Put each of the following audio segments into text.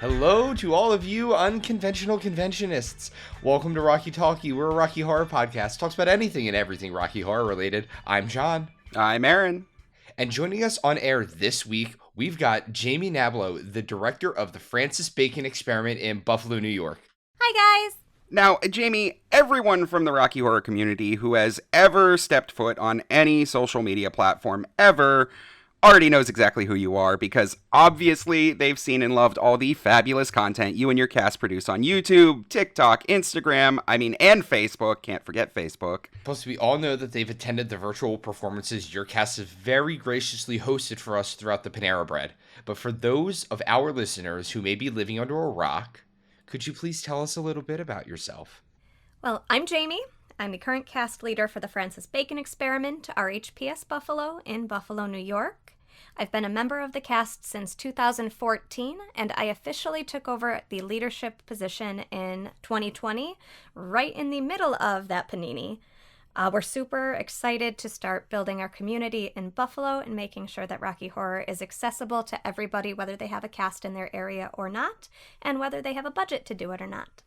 Hello to all of you unconventional conventionists. Welcome to Rocky Talkie. We're a Rocky Horror podcast. Talks about anything and everything Rocky Horror related. I'm John. I'm Aaron. And joining us on air this week, we've got Jamie Nablo, the director of the Francis Bacon Experiment in Buffalo, New York. Hi, guys. Now, Jamie, everyone from the Rocky Horror community who has ever stepped foot on any social media platform ever already knows exactly who you are, because obviously they've seen and loved all the fabulous content you and your cast produce on YouTube, TikTok, Instagram, and Facebook. Can't forget Facebook. Plus, we all know that they've attended the virtual performances your cast has very graciously hosted for us throughout the Panera Bread. But for those of our listeners who may be living under a rock, could you please tell us a little bit about yourself? Well, I'm Jamie. I'm the current cast leader for the Francis Bacon Experiment, RHPS Buffalo in Buffalo, New York. I've been a member of the cast since 2014, and I officially took over the leadership position in 2020, right in the middle of that panini. We're super excited to start building our community in Buffalo and making sure that Rocky Horror is accessible to everybody, whether they have a cast in their area or not, and whether they have a budget to do it or not.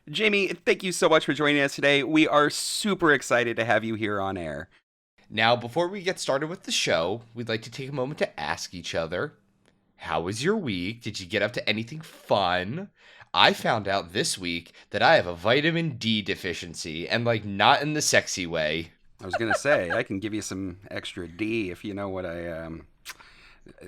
Jamie, thank you so much for joining us today. We are super excited to have you here on air. Now, before we get started with the show, we'd like to take a moment to ask each other, how was your week? Did you get up to anything fun? I found out this week that I have a vitamin D deficiency, and not in the sexy way. I was going to say, I can give you some extra D if you know what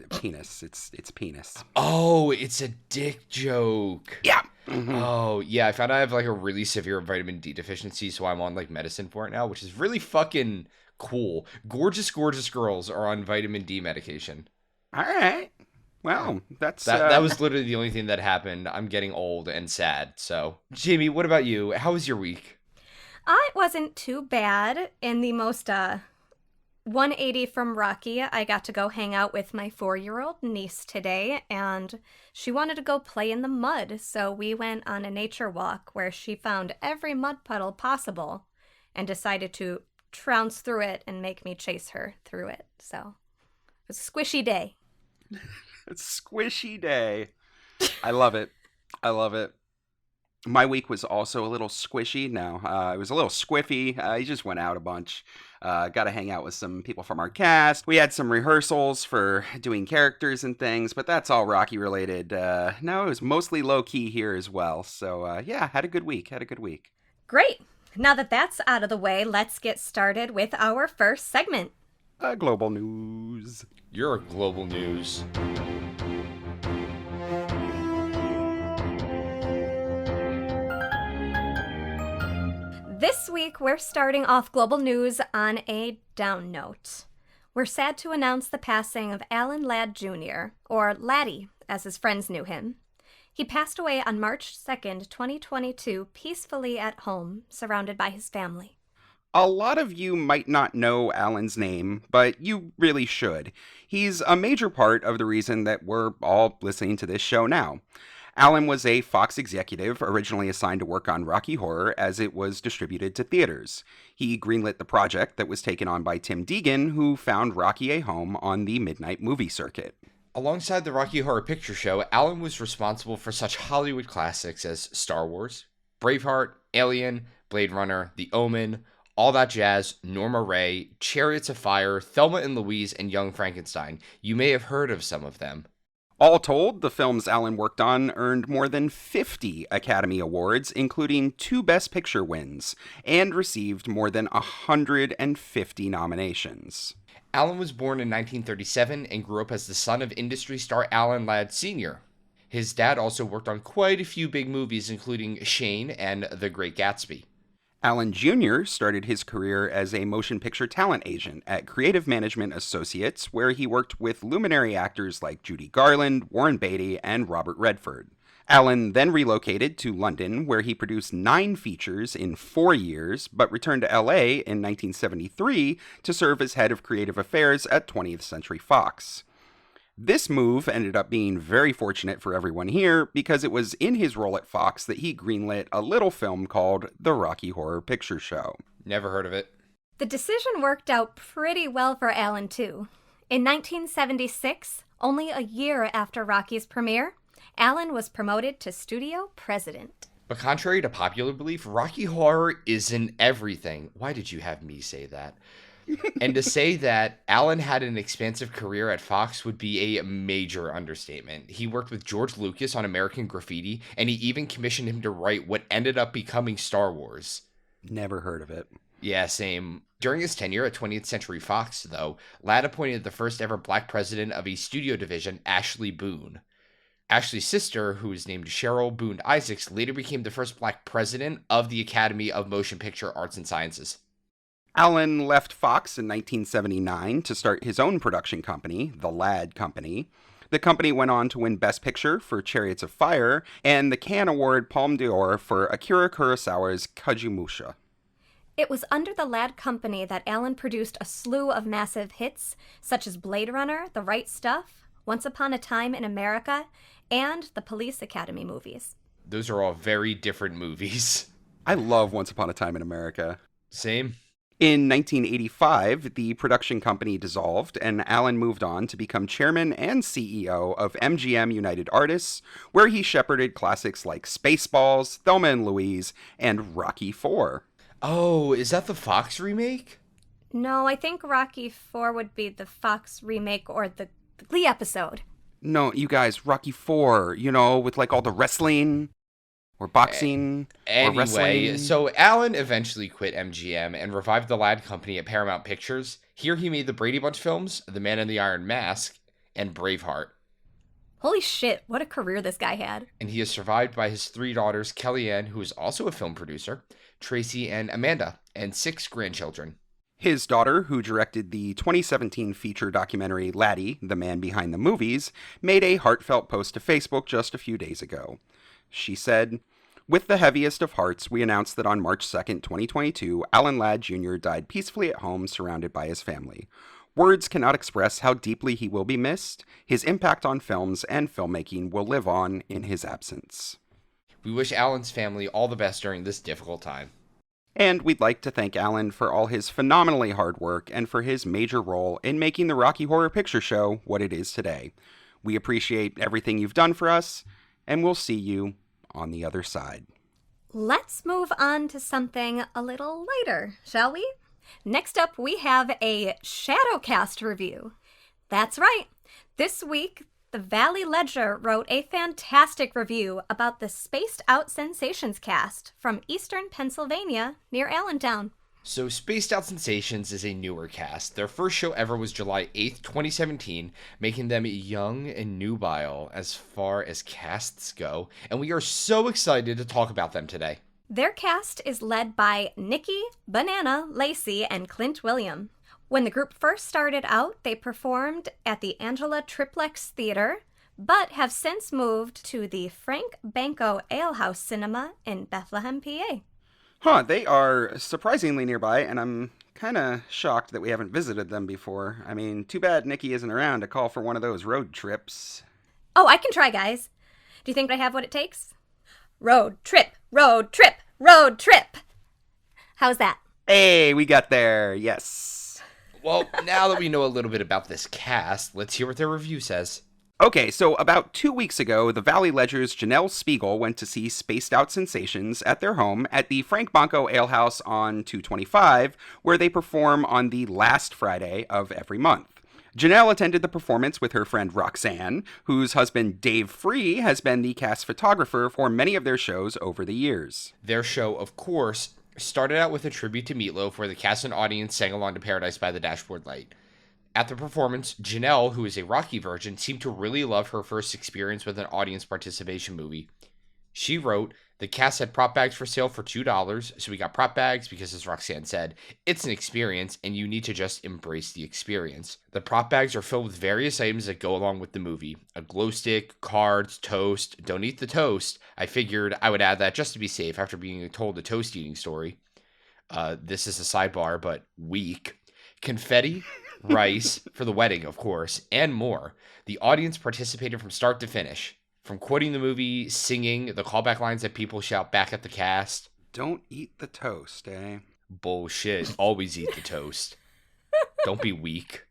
penis. It's penis. Oh, it's a dick joke. Yeah. Mm-hmm. Oh, yeah, I found I have a really severe vitamin D deficiency, so I'm on medicine for it now, which is really fucking cool. Gorgeous girls are on vitamin D medication. All right. Well, that was literally the only thing that happened. I'm getting old and sad. So, Jamie, what about you? How was your week? It wasn't too bad. In the most 180 from Rocky, I got to go hang out with my 4-year-old niece today, and she wanted to go play in the mud. So we went on a nature walk where she found every mud puddle possible and decided to trounce through it and make me chase her through it. So it was a squishy day. Squishy day. I love it. My week was also a little squishy. No, it was a little squiffy. I just went out a bunch. Got to hang out with some people from our cast. We had some rehearsals for doing characters and things, but that's all Rocky related. No, it was mostly low key here as well. So yeah, had a good week. Great. Now that that's out of the way, let's get started with our first segment. Global news. You're a global news. This week, we're starting off global news on a down note. We're sad to announce the passing of Alan Ladd Jr., or Laddie, as his friends knew him. He passed away on March 2nd, 2022, peacefully at home, surrounded by his family. A lot of you might not know Alan's name, but you really should. He's a major part of the reason that we're all listening to this show now. Alan was a Fox executive originally assigned to work on Rocky Horror as it was distributed to theaters. He greenlit the project that was taken on by Tim Deegan, who found Rocky a home on the midnight movie circuit. Alongside the Rocky Horror Picture Show, Alan was responsible for such Hollywood classics as Star Wars, Braveheart, Alien, Blade Runner, The Omen, All That Jazz, Norma Ray, Chariots of Fire, Thelma and Louise, and Young Frankenstein. You may have heard of some of them. All told, the films Alan worked on earned more than 50 Academy Awards, including 2 Best Picture wins, and received more than 150 nominations. Alan was born in 1937 and grew up as the son of industry star Alan Ladd Sr. His dad also worked on quite a few big movies, including Shane and The Great Gatsby. Alan Jr. started his career as a motion picture talent agent at Creative Management Associates, where he worked with luminary actors like Judy Garland, Warren Beatty, and Robert Redford. Alan then relocated to London, where he produced 9 features in 4 years, but returned to LA in 1973 to serve as head of creative affairs at 20th Century Fox. This move ended up being very fortunate for everyone here because it was in his role at Fox that he greenlit a little film called The Rocky Horror Picture Show. Never heard of it. The decision worked out pretty well for Alan, too. In 1976, only a year after Rocky's premiere, Alan was promoted to studio president. But contrary to popular belief, Rocky Horror isn't everything. Why did you have me say that? And to say that Alan had an expansive career at Fox would be a major understatement. He worked with George Lucas on American Graffiti, and he even commissioned him to write what ended up becoming Star Wars. Never heard of it. Yeah, same. During his tenure at 20th Century Fox, though, Ladd appointed the first ever black president of a studio division, Ashley Boone. Ashley's sister, who was named Cheryl Boone Isaacs, later became the first black president of the Academy of Motion Picture Arts and Sciences. Alan left Fox in 1979 to start his own production company, the Ladd Company. The company went on to win Best Picture for Chariots of Fire and the Cannes Award Palme d'Or for Akira Kurosawa's Kagemusha. It was under the Ladd Company that Alan produced a slew of massive hits, such as Blade Runner, The Right Stuff, Once Upon a Time in America, and the Police Academy movies. Those are all very different movies. I love Once Upon a Time in America. Same. In 1985, the production company dissolved, and Alan moved on to become chairman and CEO of MGM United Artists, where he shepherded classics like Spaceballs, Thelma and Louise, and Rocky IV. Oh, is that the Fox remake? No, I think Rocky IV would be the Fox remake or the Glee episode. No, you guys, Rocky IV, with like all the wrestling or boxing or wrestling. Anyway, so Alan eventually quit MGM and revived the Ladd Company at Paramount Pictures. Here he made the Brady Bunch films, The Man in the Iron Mask, and Braveheart. Holy shit, what a career this guy had. And he is survived by his 3 daughters, Kellyanne, who is also a film producer, Tracy and Amanda, and 6 grandchildren. His daughter, who directed the 2017 feature documentary Laddie, the Man Behind the Movies, made a heartfelt post to Facebook just a few days ago. She said, "With the heaviest of hearts, we announced that on March 2nd, 2022, Alan Ladd Jr. died peacefully at home surrounded by his family. Words cannot express how deeply he will be missed. His impact on films and filmmaking will live on in his absence." We wish Alan's family all the best during this difficult time. And we'd like to thank Alan for all his phenomenally hard work and for his major role in making the Rocky Horror Picture Show what it is today. We appreciate everything you've done for us, and we'll see you on the other side. Let's move on to something a little lighter, shall we? Next up, we have a Shadowcast review. That's right. This week, the Valley Ledger wrote a fantastic review about the Spaced Out Sensations cast from eastern Pennsylvania near Allentown. So Spaced Out Sensations is a newer cast. Their first show ever was July 8th, 2017, making them young and nubile as far as casts go, and we are so excited to talk about them today. Their cast is led by Nikki, Banana, Lacey, and Clint William. When the group first started out, they performed at the Angela Triplex Theater, but have since moved to the Frank Banco Alehouse Cinema in Bethlehem, PA. They are surprisingly nearby, and I'm kind of shocked that we haven't visited them before. I mean, too bad Nikki isn't around to call for one of those road trips. Oh, I can try, guys. Do you think I have what it takes? Road trip, road trip, road trip. How's that? Hey, we got there, yes. Well, now that we know a little bit about this cast, let's hear what their review says. Okay, so about 2 weeks ago, the Valley Ledger's Janelle Spiegel went to see Spaced Out Sensations at their home at the Frank Banco Alehouse on 225, where they perform on the last Friday of every month. Janelle attended the performance with her friend Roxanne, whose husband Dave Free has been the cast photographer for many of their shows over the years. Their show, of course, started out with a tribute to Meatloaf, where the cast and audience sang along to Paradise by the Dashboard Light. At the performance, Janelle, who is a Rocky virgin, seemed to really love her first experience with an audience participation movie. She wrote, "The cast had prop bags for sale for $2, so we got prop bags because, as Roxanne said, it's an experience and you need to just embrace the experience. The prop bags are filled with various items that go along with the movie. A glow stick, cards, toast. Don't eat the toast. I figured I would add that just to be safe after being told a toast eating story. This is a sidebar, but weak. Confetti, rice, for the wedding, of course, and more. The audience participated from start to finish. From quoting the movie, singing, the callback lines that people shout back at the cast. Don't eat the toast, eh? Bullshit. Always eat the toast. Don't be weak.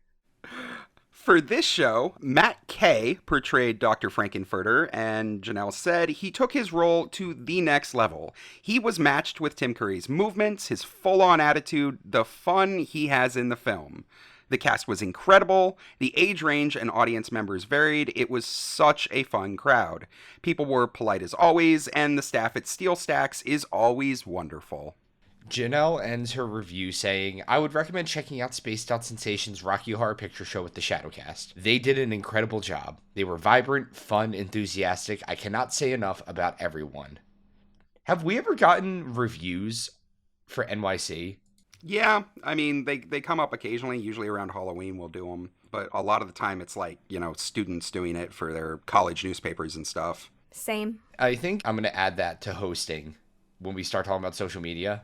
For this show, Matt Kay portrayed Dr. Frankenfurter, and Janelle said he took his role to the next level. He was matched with Tim Curry's movements, his full-on attitude, the fun he has in the film. The cast was incredible, the age range and audience members varied, it was such a fun crowd. People were polite as always, and the staff at Steel Stacks is always wonderful. Janelle ends her review saying, I would recommend checking out Spaced Out Sensations' Rocky Horror Picture Show with the Shadowcast. They did an incredible job. They were vibrant, fun, enthusiastic. I cannot say enough about everyone. Have we ever gotten reviews for NYC? Yeah, I mean, they come up occasionally, usually around Halloween we'll do them. But a lot of the time it's like, students doing it for their college newspapers and stuff. Same. I think I'm going to add that to hosting when we start talking about social media.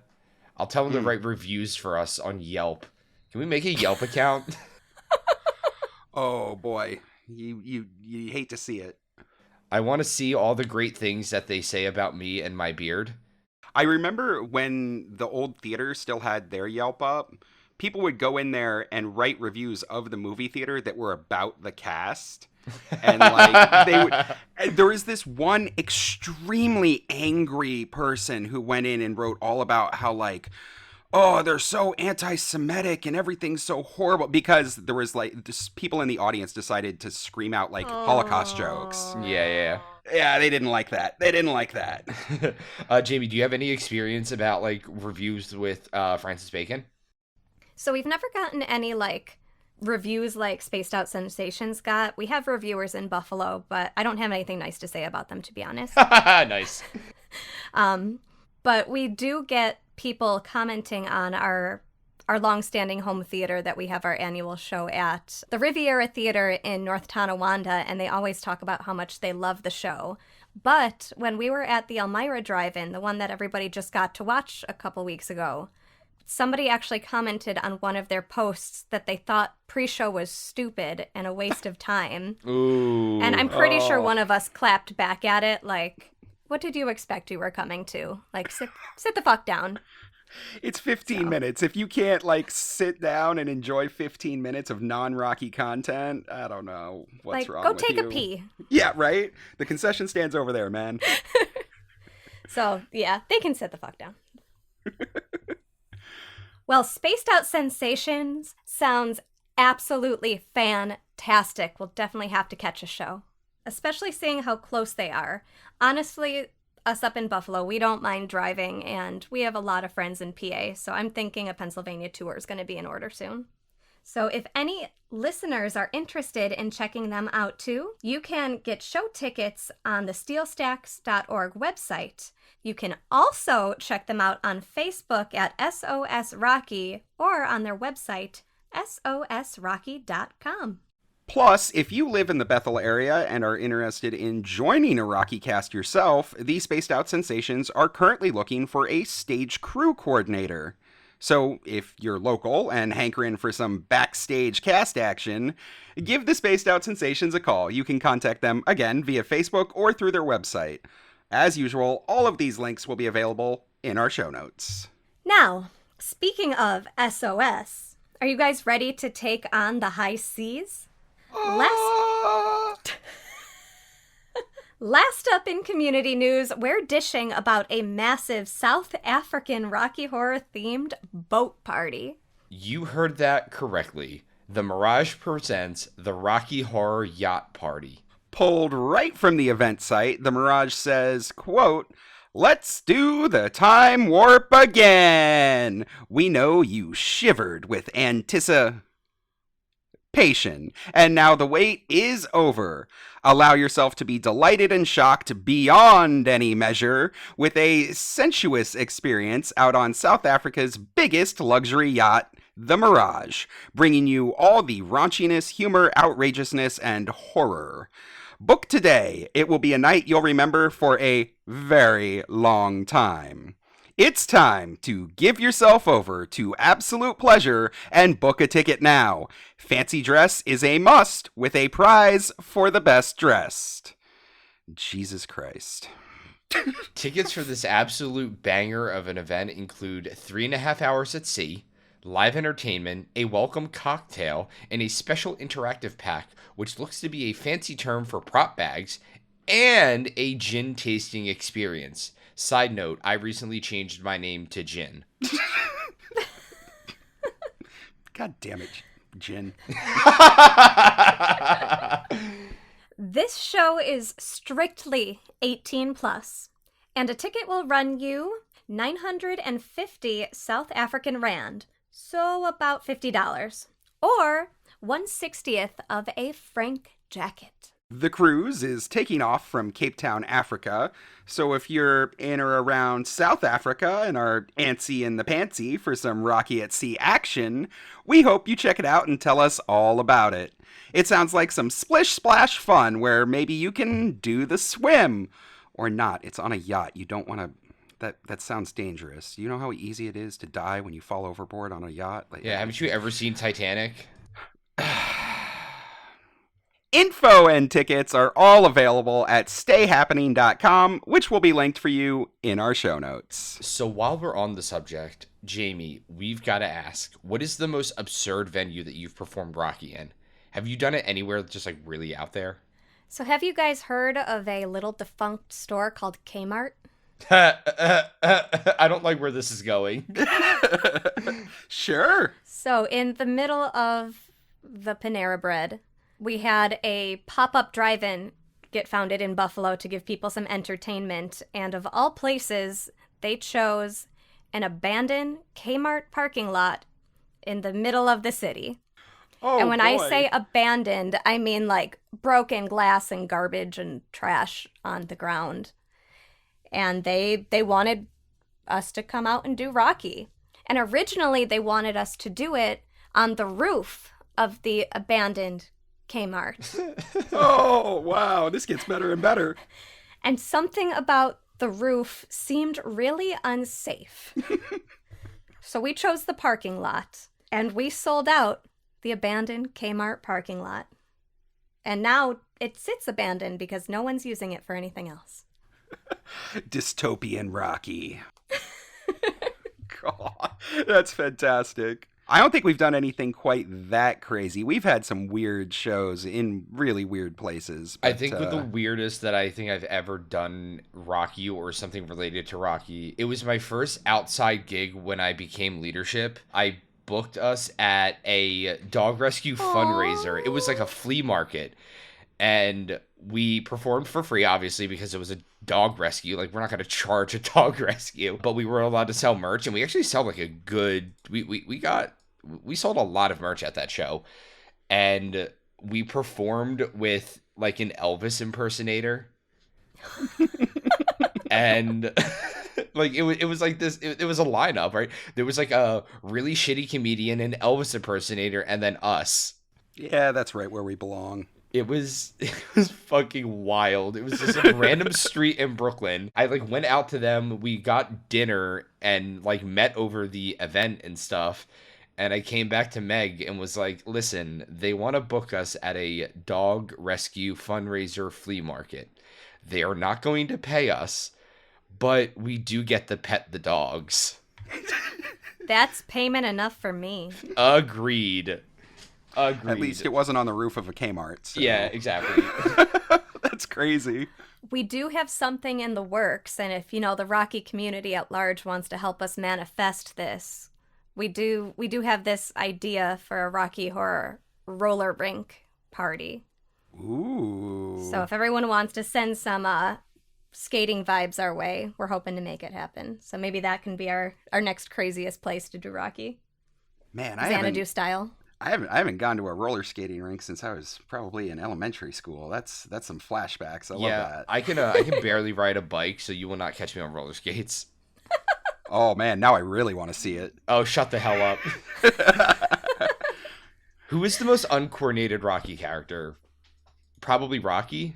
I'll tell them to write reviews for us on Yelp. Can we make a Yelp account? Oh, boy. You hate to see it. I want to see all the great things that they say about me and my beard. I remember when the old theater still had their Yelp up, people would go in there and write reviews of the movie theater that were about the cast. And there was this one extremely angry person who went in and wrote all about how they're so anti-Semitic and everything's so horrible, because there was people in the audience decided to scream out Holocaust jokes. Yeah. Yeah, they didn't like that. Jamie, do you have any experience about reviews with Francis Bacon? So we've never gotten any reviews like Spaced Out Sensations got. We have reviewers in Buffalo, but I don't have anything nice to say about them, to be honest. Nice. But we do get people commenting on our long-standing home theater that we have our annual show at, the Riviera Theater in North Tonawanda, and they always talk about how much they love the show. But when we were at the Elmira Drive-In, the one that everybody just got to watch a couple weeks ago, somebody actually commented on one of their posts that they thought pre-show was stupid and a waste of time. Ooh. And I'm pretty sure one of us clapped back at it what did you expect you were coming to? Sit the fuck down. It's 15 minutes. If you can't sit down and enjoy 15 minutes of non-Rocky content, I don't know what's wrong with you. Go take a pee. Yeah, right? The concession stand's over there, man. So, yeah, they can sit the fuck down. Well, Spaced Out Sensations sounds absolutely fantastic. We'll definitely have to catch a show, especially seeing how close they are. Honestly, us up in Buffalo, we don't mind driving, and we have a lot of friends in PA, so I'm thinking a Pennsylvania tour is going to be in order soon. So if any listeners are interested in checking them out too, you can get show tickets on the steelstacks.org website. You can also check them out on Facebook at SOS Rocky or on their website, sosrocky.com. Plus, if you live in the Bethel area and are interested in joining a Rocky cast yourself, the Spaced Out Sensations are currently looking for a stage crew coordinator. So, if you're local and hankering for some backstage cast action, give the Spaced Out Sensations a call. You can contact them, again, via Facebook or through their website. As usual, all of these links will be available in our show notes. Now, speaking of SOS, are you guys ready to take on the high seas? Last up in community news, we're dishing about a massive South African Rocky Horror themed boat party. You heard that correctly. The Mirage presents the Rocky Horror Yacht Party. Pulled right from the event site, the Mirage says, quote, "Let's do the time warp again. We know you shivered with anticipation, and now the wait is over. Allow yourself to be delighted and shocked beyond any measure with a sensuous experience out on South Africa's biggest luxury yacht, the Mirage, bringing you all the raunchiness, humor, outrageousness, and horror. Book today. It will be a night you'll remember for a very long time. It's time to give yourself over to absolute pleasure and book a ticket now. Fancy dress is a must with a prize for the best dressed." Jesus Christ. Tickets for this absolute banger of an event include 3.5 hours at sea, live entertainment, a welcome cocktail, and a special interactive pack, which looks to be a fancy term for prop bags, and a gin tasting experience. Side note, I recently changed my name to Gin. God damn it, Jin. This show is strictly 18 plus, and a ticket will run you 950 South African Rand, so about $50, or 1/60th of a franc jacket. The cruise is taking off from Capetown, Africa, so if you're in or around South Africa and are antsy in the pantsy for some Rocky at Sea action, we hope you check it out and tell us all about it. It sounds like some splish-splash fun where maybe you can do the swim. Or not, it's on a yacht. You don't want to... That sounds dangerous. You know how easy it is to die when you fall overboard on a yacht? Yeah, haven't you ever seen Titanic? Info and tickets are all available at stayhappening.com, which will be linked for you in our show notes. So while we're on the subject, Jamie, we've got to ask, what is the most absurd venue that you've performed Rocky in? Have you done it anywhere just like really out there? So have you guys heard of a little defunct store called Kmart? I don't like where this is going. Sure. So in the middle of the Panera Bread, we had a pop-up drive-in get founded in Buffalo to give people some entertainment. And of all places, they chose an abandoned Kmart parking lot in the middle of the city. Oh, and when boy. I say abandoned, I mean like broken glass and garbage and trash on the ground. And they wanted us to come out and do Rocky. And originally they wanted us to do it on the roof of the abandoned Kmart. Oh, wow. This gets better and better. And something about the roof seemed really unsafe. So we chose the parking lot, and we sold out the abandoned Kmart parking lot. And now it sits abandoned because no one's using it for anything else. Dystopian Rocky. God, that's fantastic. I don't think we've done anything quite that crazy. We've had some weird shows in really weird places. I think with the weirdest that I think I've ever done Rocky or something related to Rocky, it was my first outside gig when I became leadership. I booked us at a dog rescue fundraiser. It was like a flea market. And we performed for free, obviously, because it was a dog rescue. Like, we're not going to charge a dog rescue. But we were allowed to sell merch, and we actually sell like a good... We sold a lot of merch at that show. And we performed with like an Elvis impersonator. And like it was like this, it was a lineup, right? There was like a really shitty comedian, an Elvis impersonator, and then us. Yeah, that's right where we belong. It was fucking wild. It was just a random street in Brooklyn. I like went out to them. We got dinner and like met over the event and stuff. And I came back to Meg and was like, listen, they want to book us at a dog rescue fundraiser flea market. They are not going to pay us, but we do get to pet the dogs. That's payment enough for me. Agreed. At least it wasn't on the roof of a Kmart. So. Yeah, exactly. That's crazy. We do have something in the works, and if, the Rocky community at large wants to help us manifest this, we do have this idea for a Rocky Horror roller rink party. Ooh. So if everyone wants to send some skating vibes our way, we're hoping to make it happen. So maybe that can be our next craziest place to do Rocky. Man, Xanadu style. I haven't gone to a roller skating rink since I was probably in elementary school. That's some flashbacks. I love that. I can barely ride a bike, so you will not catch me on roller skates. Oh man, now I really want to see it. Oh, shut the hell up. Who is the most uncoordinated Rocky character? Probably Rocky.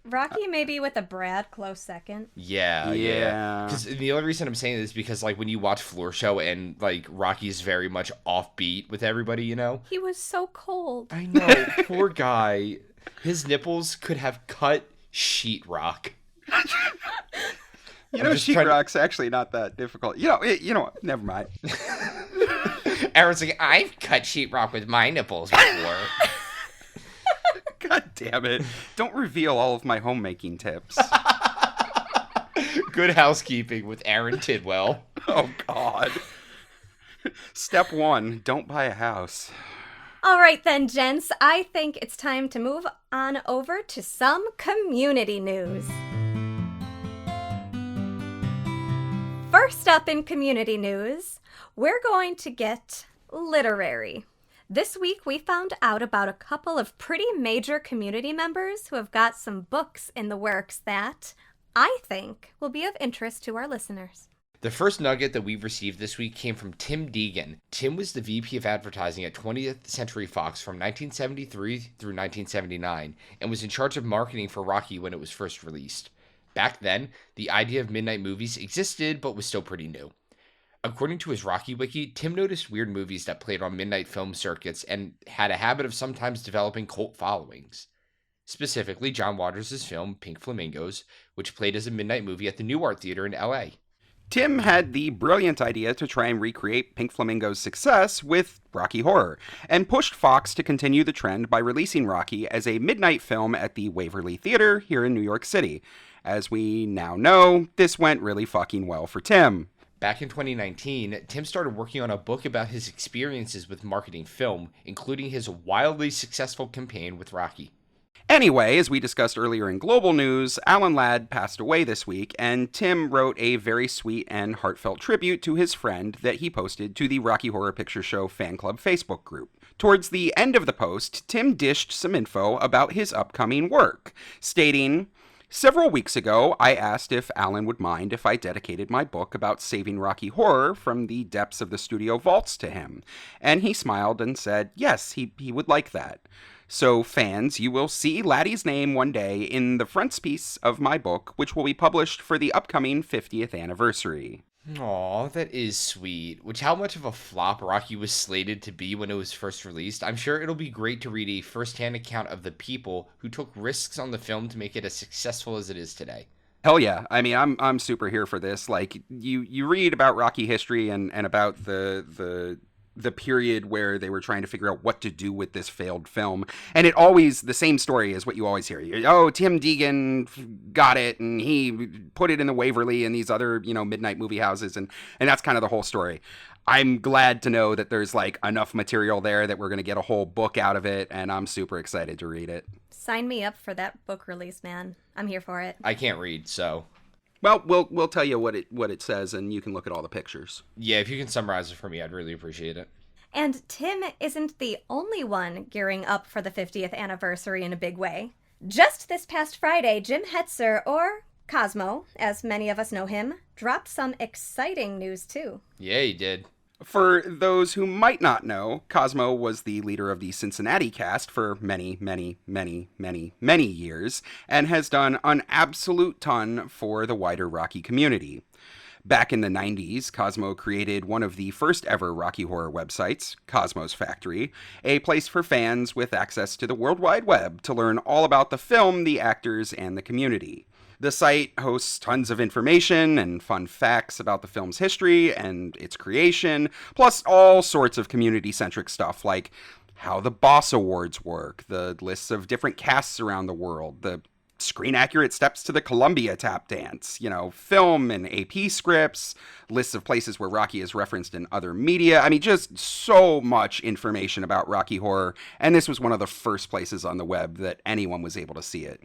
Rocky maybe with a Brad close second. Yeah. Because the only reason I'm saying this is because like when you watch Floor Show and like Rocky's very much offbeat with everybody, He was so cold. I know, poor guy. His nipples could have cut sheetrock. You know, just trying to- sheetrock's actually not that difficult. You know what? Never mind. Aaron's like, I've cut sheetrock with my nipples before. God damn it. Don't reveal all of my homemaking tips. Good housekeeping with Aaron Tidwell. Oh, God. Step 1, don't buy a house. All right then, gents, I think it's time to move on over to some community news. First up in community news, we're going to get literary. This week we found out about a couple of pretty major community members who have got some books in the works that I think will be of interest to our listeners. The first nugget that we've received this week came from Tim Deegan. Tim was the VP of advertising at 20th Century Fox from 1973 through 1979 and was in charge of marketing for Rocky when it was first released. Back then, the idea of midnight movies existed but was still pretty new. According to his Rocky Wiki, Tim noticed weird movies that played on midnight film circuits and had a habit of sometimes developing cult followings. Specifically, John Waters' film Pink Flamingos, which played as a midnight movie at the New Art Theater in LA. Tim had the brilliant idea to try and recreate Pink Flamingo's success with Rocky Horror, and pushed Fox to continue the trend by releasing Rocky as a midnight film at the Waverly Theater here in New York City. As we now know, this went really fucking well for Tim. Back in 2019, Tim started working on a book about his experiences with marketing film, including his wildly successful campaign with Rocky. Anyway, as we discussed earlier in Global News, Alan Ladd passed away this week, and Tim wrote a very sweet and heartfelt tribute to his friend that he posted to the Rocky Horror Picture Show Fan Club Facebook group. Towards the end of the post, Tim dished some info about his upcoming work, stating, "Several weeks ago, I asked if Alan would mind if I dedicated my book about saving Rocky Horror from the depths of the studio vaults to him, and he smiled and said, yes, he would like that. So, fans, you will see Laddie's name one day in the frontispiece of my book, which will be published for the upcoming 50th anniversary." Aw, that is sweet. Which, how much of a flop Rocky was slated to be when it was first released, I'm sure it'll be great to read a first-hand account of the people who took risks on the film to make it as successful as it is today. Hell yeah. I mean, I'm super here for this. Like, you read about Rocky history and about the period where they were trying to figure out what to do with this failed film. And it always, the same story is what you always hear. Oh, Tim Deegan got it, and he put it in the Waverly and these other, midnight movie houses, and that's kind of the whole story. I'm glad to know that there's, enough material there that we're going to get a whole book out of it, and I'm super excited to read it. Sign me up for that book release, man. I'm here for it. I can't read, so... Well, we'll tell you what it says, and you can look at all the pictures. Yeah, if you can summarize it for me, I'd really appreciate it. And Tim isn't the only one gearing up for the 50th anniversary in a big way. Just this past Friday, Jim Hetzer, or Cosmo, as many of us know him, dropped some exciting news too. Yeah, he did. For those who might not know, Cosmo was the leader of the Cincinnati cast for many, many, many, many, many years, and has done an absolute ton for the wider Rocky community. Back in the 90s, Cosmo created one of the first ever Rocky Horror websites, Cosmo's Factory, a place for fans with access to the World Wide Web to learn all about the film, the actors, and the community. The site hosts tons of information and fun facts about the film's history and its creation, plus all sorts of community-centric stuff like how the Boss Awards work, the lists of different casts around the world, the screen-accurate steps to the Columbia tap dance, film and AP scripts, lists of places where Rocky is referenced in other media. I mean, just so much information about Rocky Horror, and this was one of the first places on the web that anyone was able to see it.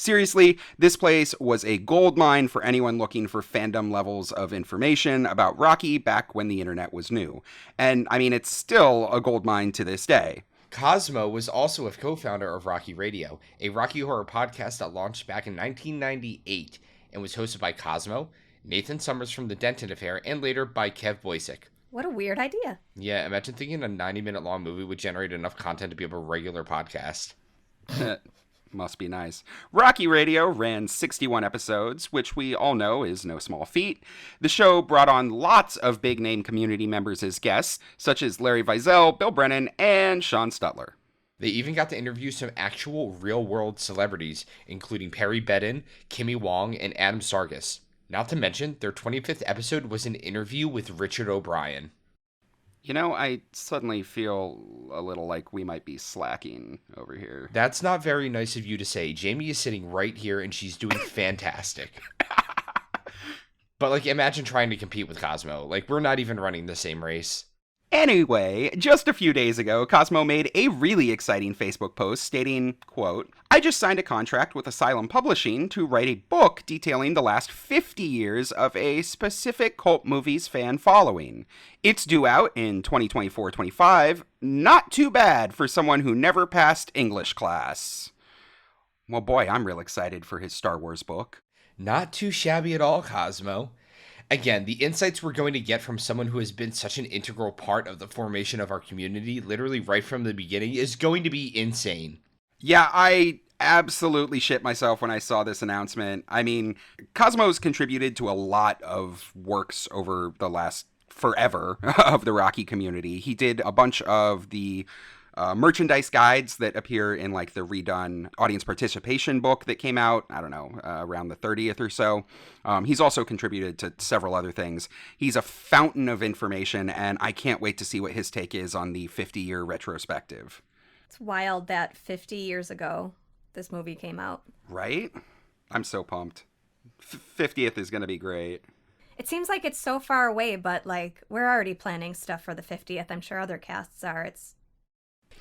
Seriously, this place was a goldmine for anyone looking for fandom levels of information about Rocky back when the internet was new. And, I mean, it's still a goldmine to this day. Cosmo was also a co-founder of Rocky Radio, a Rocky Horror podcast that launched back in 1998 and was hosted by Cosmo, Nathan Summers from The Denton Affair, and later by Kev Boysick. What a weird idea. Yeah, imagine thinking a 90-minute long movie would generate enough content to be a regular podcast. Must be nice. Rocky Radio ran 61 episodes, which we all know is no small feat. The show brought on lots of big-name community members as guests, such as Larry Vizel, Bill Brennan, and Sean Stutler. They even got to interview some actual real-world celebrities, including Perry Bedin, Kimmy Wong, and Adam Sargis. Not to mention, their 25th episode was an interview with Richard O'Brien. You know, I suddenly feel a little like we might be slacking over here. That's not very nice of you to say. Jamie is sitting right here and she's doing fantastic. But, like, imagine trying to compete with Cosmo. Like, we're not even running the same race. Anyway, just a few days ago, Cosmo made a really exciting Facebook post stating, quote, "I just signed a contract with Asylum Publishing to write a book detailing the last 50 years of a specific cult movie's fan following. It's due out in 2024-25. Not too bad for someone who never passed English class." Well, boy, I'm real excited for his Star Wars book. Not too shabby at all, Cosmo. Again, the insights we're going to get from someone who has been such an integral part of the formation of our community, literally right from the beginning, is going to be insane. Yeah, I absolutely shit myself when I saw this announcement. I mean, Cosmo's contributed to a lot of works over the last forever of the Rocky community. He did a bunch of the merchandise guides that appear in like the redone audience participation book that came out, I don't know, around the 30th or so. He's also contributed to several other things. He's a fountain of information, and I can't wait to see what his take is on the 50-year retrospective. It's wild that 50 years ago this movie came out. Right? I'm so pumped. 50th is going to be great. It seems like it's so far away, but like we're already planning stuff for the 50th. I'm sure other casts are.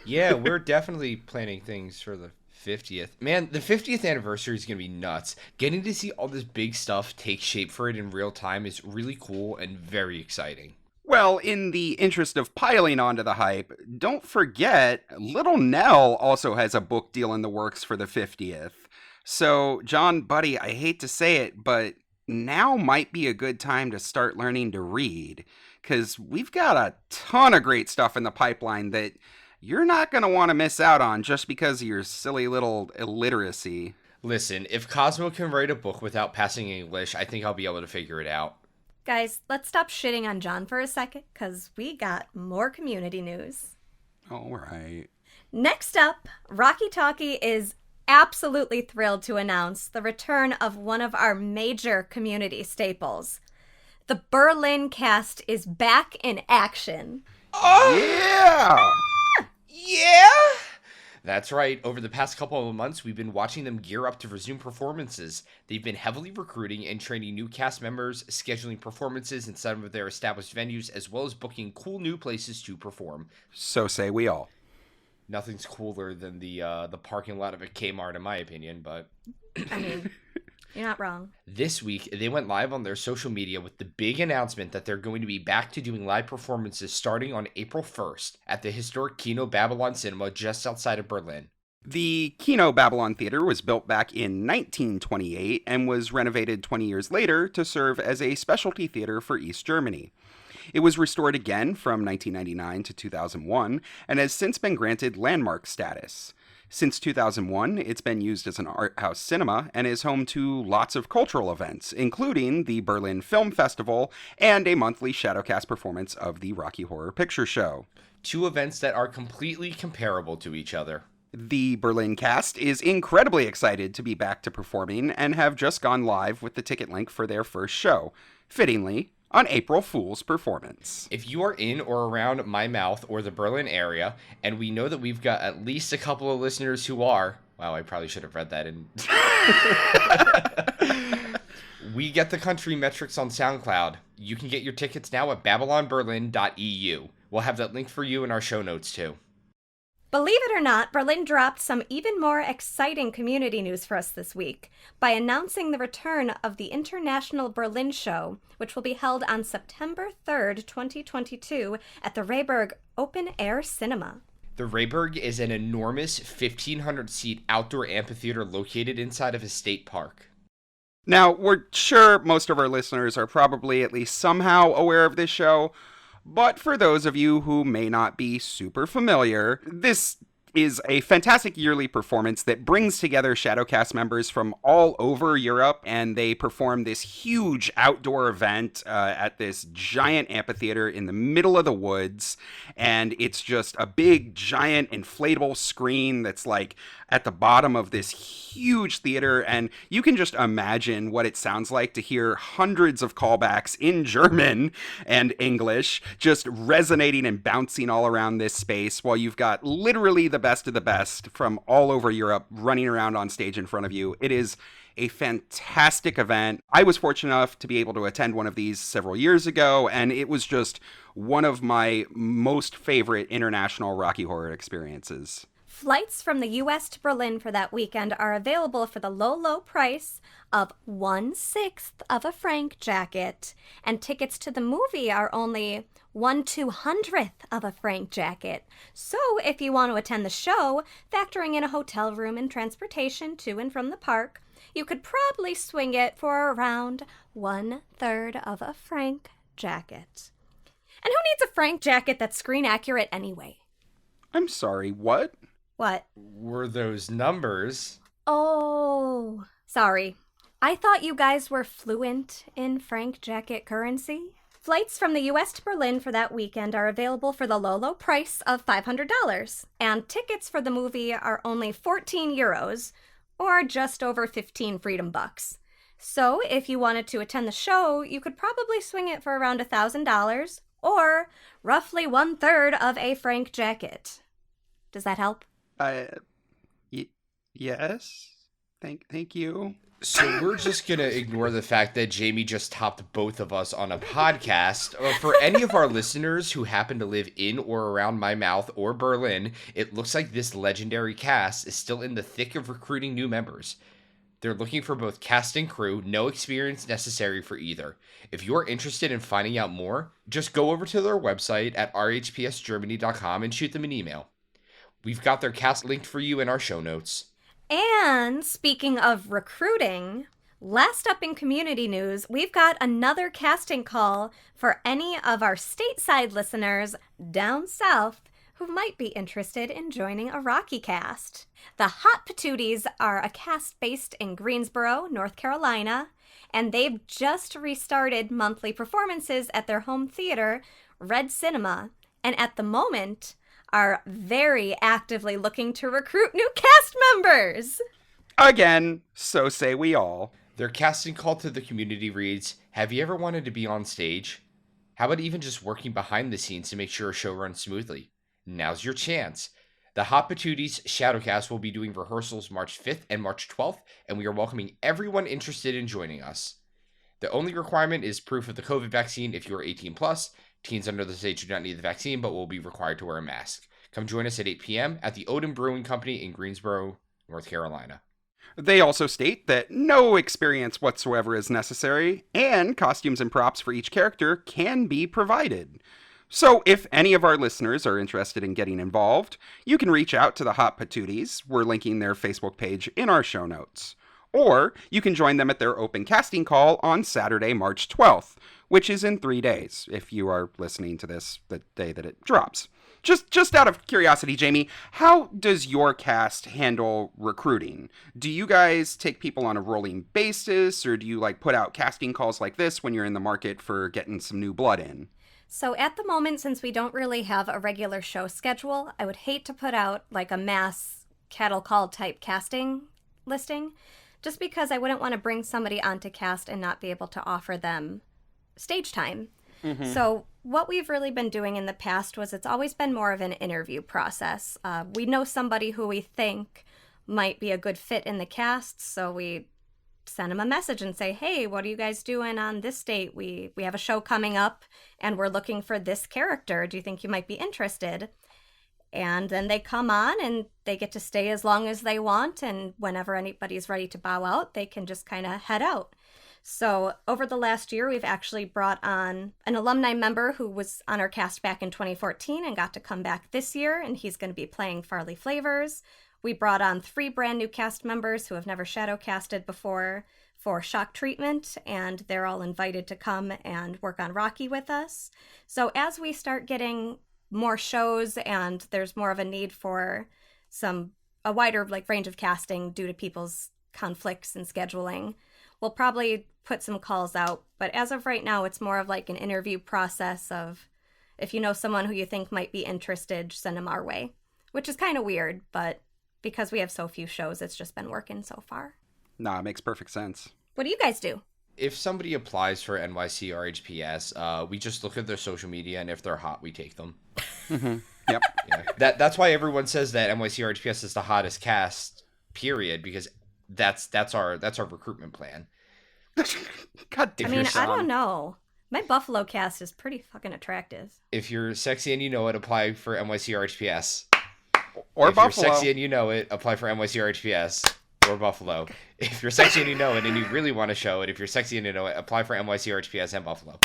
Yeah, we're definitely planning things for the 50th. Man, the 50th anniversary is going to be nuts. Getting to see all this big stuff take shape for it in real time is really cool and very exciting. Well, in the interest of piling onto the hype, don't forget, Little Nell also has a book deal in the works for the 50th. So, John, buddy, I hate to say it, but now might be a good time to start learning to read, because we've got a ton of great stuff in the pipeline that you're not going to want to miss out on just because of your silly little illiteracy. Listen, if Cosmo can write a book without passing English, I think I'll be able to figure it out. Guys, let's stop shitting on John for a second, because we got more community news. All right. Next up, Rocky Talkie is absolutely thrilled to announce the return of one of our major community staples. The Berlin cast is back in action. Oh! Yeah! Yeah! That's right. Over the past couple of months, we've been watching them gear up to resume performances. They've been heavily recruiting and training new cast members, scheduling performances in some of their established venues, as well as booking cool new places to perform. So say we all. Nothing's cooler than the parking lot of a Kmart, in my opinion, but... I mean, you're not wrong. This week, they went live on their social media with the big announcement that they're going to be back to doing live performances starting on April 1st at the historic Kino Babylon Cinema just outside of Berlin. The Kino Babylon Theater was built back in 1928 and was renovated 20 years later to serve as a specialty theater for East Germany. It was restored again from 1999 to 2001 and has since been granted landmark status. Since 2001, it's been used as an art house cinema and is home to lots of cultural events, including the Berlin Film Festival and a monthly Shadowcast performance of the Rocky Horror Picture Show. Two events that are completely comparable to each other. The Berlin cast is incredibly excited to be back to performing and have just gone live with the ticket link for their first show. Fittingly, on April Fool's performance. If you are in or around my mouth or the Berlin area, and we know that we've got at least a couple of listeners who are, wow, I probably should have read that in. We get the country metrics on SoundCloud. You can get your tickets now at babylonberlin.eu. We'll have that link for you in our show notes too. Believe it or not, Berlin dropped some even more exciting community news for us this week by announcing the return of the International Berlin Show, which will be held on September 3rd, 2022 at the Rehberg Open Air Cinema. The Rehberg is an enormous 1,500-seat outdoor amphitheater located inside of a state park. Now, we're sure most of our listeners are probably at least somehow aware of this show, but for those of you who may not be super familiar, this is a fantastic yearly performance that brings together Shadowcast members from all over Europe, and they perform this huge outdoor event at this giant amphitheater in the middle of the woods, and it's just a big, giant, inflatable screen that's like at the bottom of this huge theater, and you can just imagine what it sounds like to hear hundreds of callbacks in German and English just resonating and bouncing all around this space while you've got literally the best of the best from all over Europe running around on stage in front of you. It is a fantastic event. I was fortunate enough to be able to attend one of these several years ago, and it was just one of my most favorite international Rocky Horror experiences. Flights from the U.S. to Berlin for that weekend are available for the low, low price of 1/6 of a franc jacket, and tickets to the movie are only 1/200th of a franc jacket. So if you want to attend the show, factoring in a hotel room and transportation to and from the park, you could probably swing it for around 1/3 of a franc jacket. And who needs a franc jacket that's screen accurate anyway? I'm sorry, what? What? Were those numbers? Oh, sorry. I thought you guys were fluent in franc jacket currency. Flights from the U.S. to Berlin for that weekend are available for the low, low price of $500, and tickets for the movie are only 14 euros, or just over 15 freedom bucks. So if you wanted to attend the show, you could probably swing it for around $1,000, or roughly 1/3 of a franc jacket. Does that help? Yes. Thank you. So we're just going to ignore the fact that Jamie just topped both of us on a podcast. For any of our listeners who happen to live in or around my mouth or Berlin, it looks like this legendary cast is still in the thick of recruiting new members. They're looking for both cast and crew, no experience necessary for either. If you're interested in finding out more, just go over to their website at rhpsgermany.com and shoot them an email. We've got their cast linked for you in our show notes. And speaking of recruiting, last up in community news, we've got another casting call for any of our stateside listeners down south who might be interested in joining a Rocky cast. The Hot Patooties are a cast based in Greensboro, North Carolina, and they've just restarted monthly performances at their home theater, Red Cinema, and at the moment are very actively looking to recruit new cast members. Again, so say we all. Their casting call to the community reads, have you ever wanted to be on stage? How about even just working behind the scenes to make sure a show runs smoothly? Now's your chance. The Hot Patooties Shadowcast will be doing rehearsals March 5th and March 12th, and we are welcoming everyone interested in joining us. The only requirement is proof of the COVID vaccine if you are 18 plus. Teens under this age do not need the vaccine, but will be required to wear a mask. Come join us at 8 p.m. at the Odin Brewing Company in Greensboro, North Carolina. They also state that no experience whatsoever is necessary, and costumes and props for each character can be provided. So if any of our listeners are interested in getting involved, you can reach out to the Hot Patooties. We're linking their Facebook page in our show notes. Or you can join them at their open casting call on Saturday, March 12th, which is in 3 days, if you are listening to this the day that it drops. Just out of curiosity, Jamie, how does your cast handle recruiting? Do you guys take people on a rolling basis, or do you put out casting calls like this when you're in the market for getting some new blood in? So at the moment, since we don't really have a regular show schedule, I would hate to put out a mass cattle call type casting listing, just because I wouldn't want to bring somebody onto cast and not be able to offer them stage time. Mm-hmm. So what we've really been doing in the past was it's always been more of an interview process. We know somebody who we think might be a good fit in the cast, so we send them a message and say, hey, what are you guys doing on this date? We have a show coming up and we're looking for this character. Do you think you might be interested? And then they come on and they get to stay as long as they want, and whenever anybody's ready to bow out, they can just kind of head out. So over the last year, we've actually brought on an alumni member who was on our cast back in 2014 and got to come back this year, and he's going to be playing Farley Flavors. We brought on 3 brand new cast members who have never shadowcasted before for shock treatment, and they're all invited to come and work on Rocky with us. So as we start getting more shows and there's more of a need for a wider range of casting due to people's conflicts and scheduling. We'll probably put some calls out, but as of right now, it's more of an interview process of if you know someone who you think might be interested, send them our way, which is kind of weird, but because we have so few shows, it's just been working so far. Nah, it makes perfect sense. What do you guys do? If somebody applies for NYC RHPS, we just look at their social media, and if they're hot, we take them. Mm-hmm. Yep. Yeah. That's why everyone says that NYC RHPS is the hottest cast, period, because that's our recruitment plan. God damn. I mean, I don't know. My Buffalo cast is pretty fucking attractive. If you're sexy and you know it, apply for NYC RHPS. Or if Buffalo. You're sexy and you know it, apply for NYC RHPS or Buffalo. If you're sexy and you know it and you really want to show it, if you're sexy and you know it, apply for NYC RHPS and Buffalo.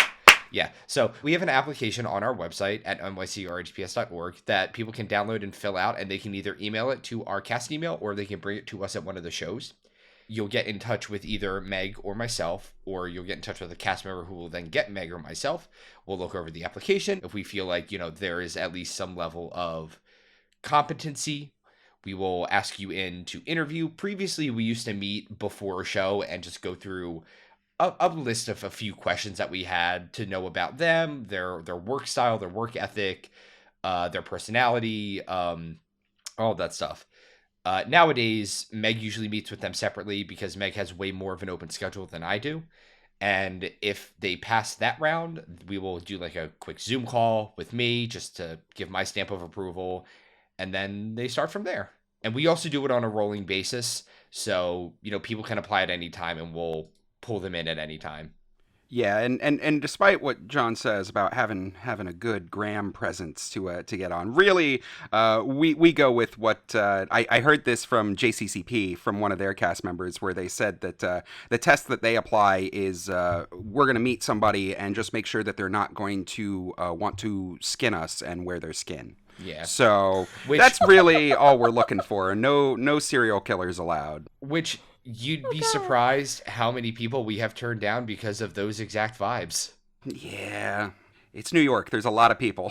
Yeah, so we have an application on our website at nycrhps.org that people can download and fill out, and they can either email it to our cast email or they can bring it to us at one of the shows. You'll get in touch with either Meg or myself, or you'll get in touch with a cast member who will then get Meg or myself. We'll look over the application. If we feel like, there is at least some level of competency, we will ask you in to interview. Previously, we used to meet before a show and just go through a list of a few questions that we had to know about them, their work style, their work ethic, their personality, all that stuff. Nowadays, Meg usually meets with them separately because Meg has way more of an open schedule than I do. And if they pass that round, we will do a quick Zoom call with me just to give my stamp of approval. And then they start from there. And we also do it on a rolling basis. So, people can apply at any time and we'll pull them in at any time. Yeah, and despite what John says about having a good gram presence to get on, really, we go with what I heard this from JCCP, from one of their cast members, where they said that the test that they apply is we're going to meet somebody and just make sure that they're not going to want to skin us and wear their skin. Yeah. So that's really all we're looking for. No serial killers allowed. Which you'd be surprised how many people we have turned down because of those exact vibes. Yeah. It's New York. There's a lot of people.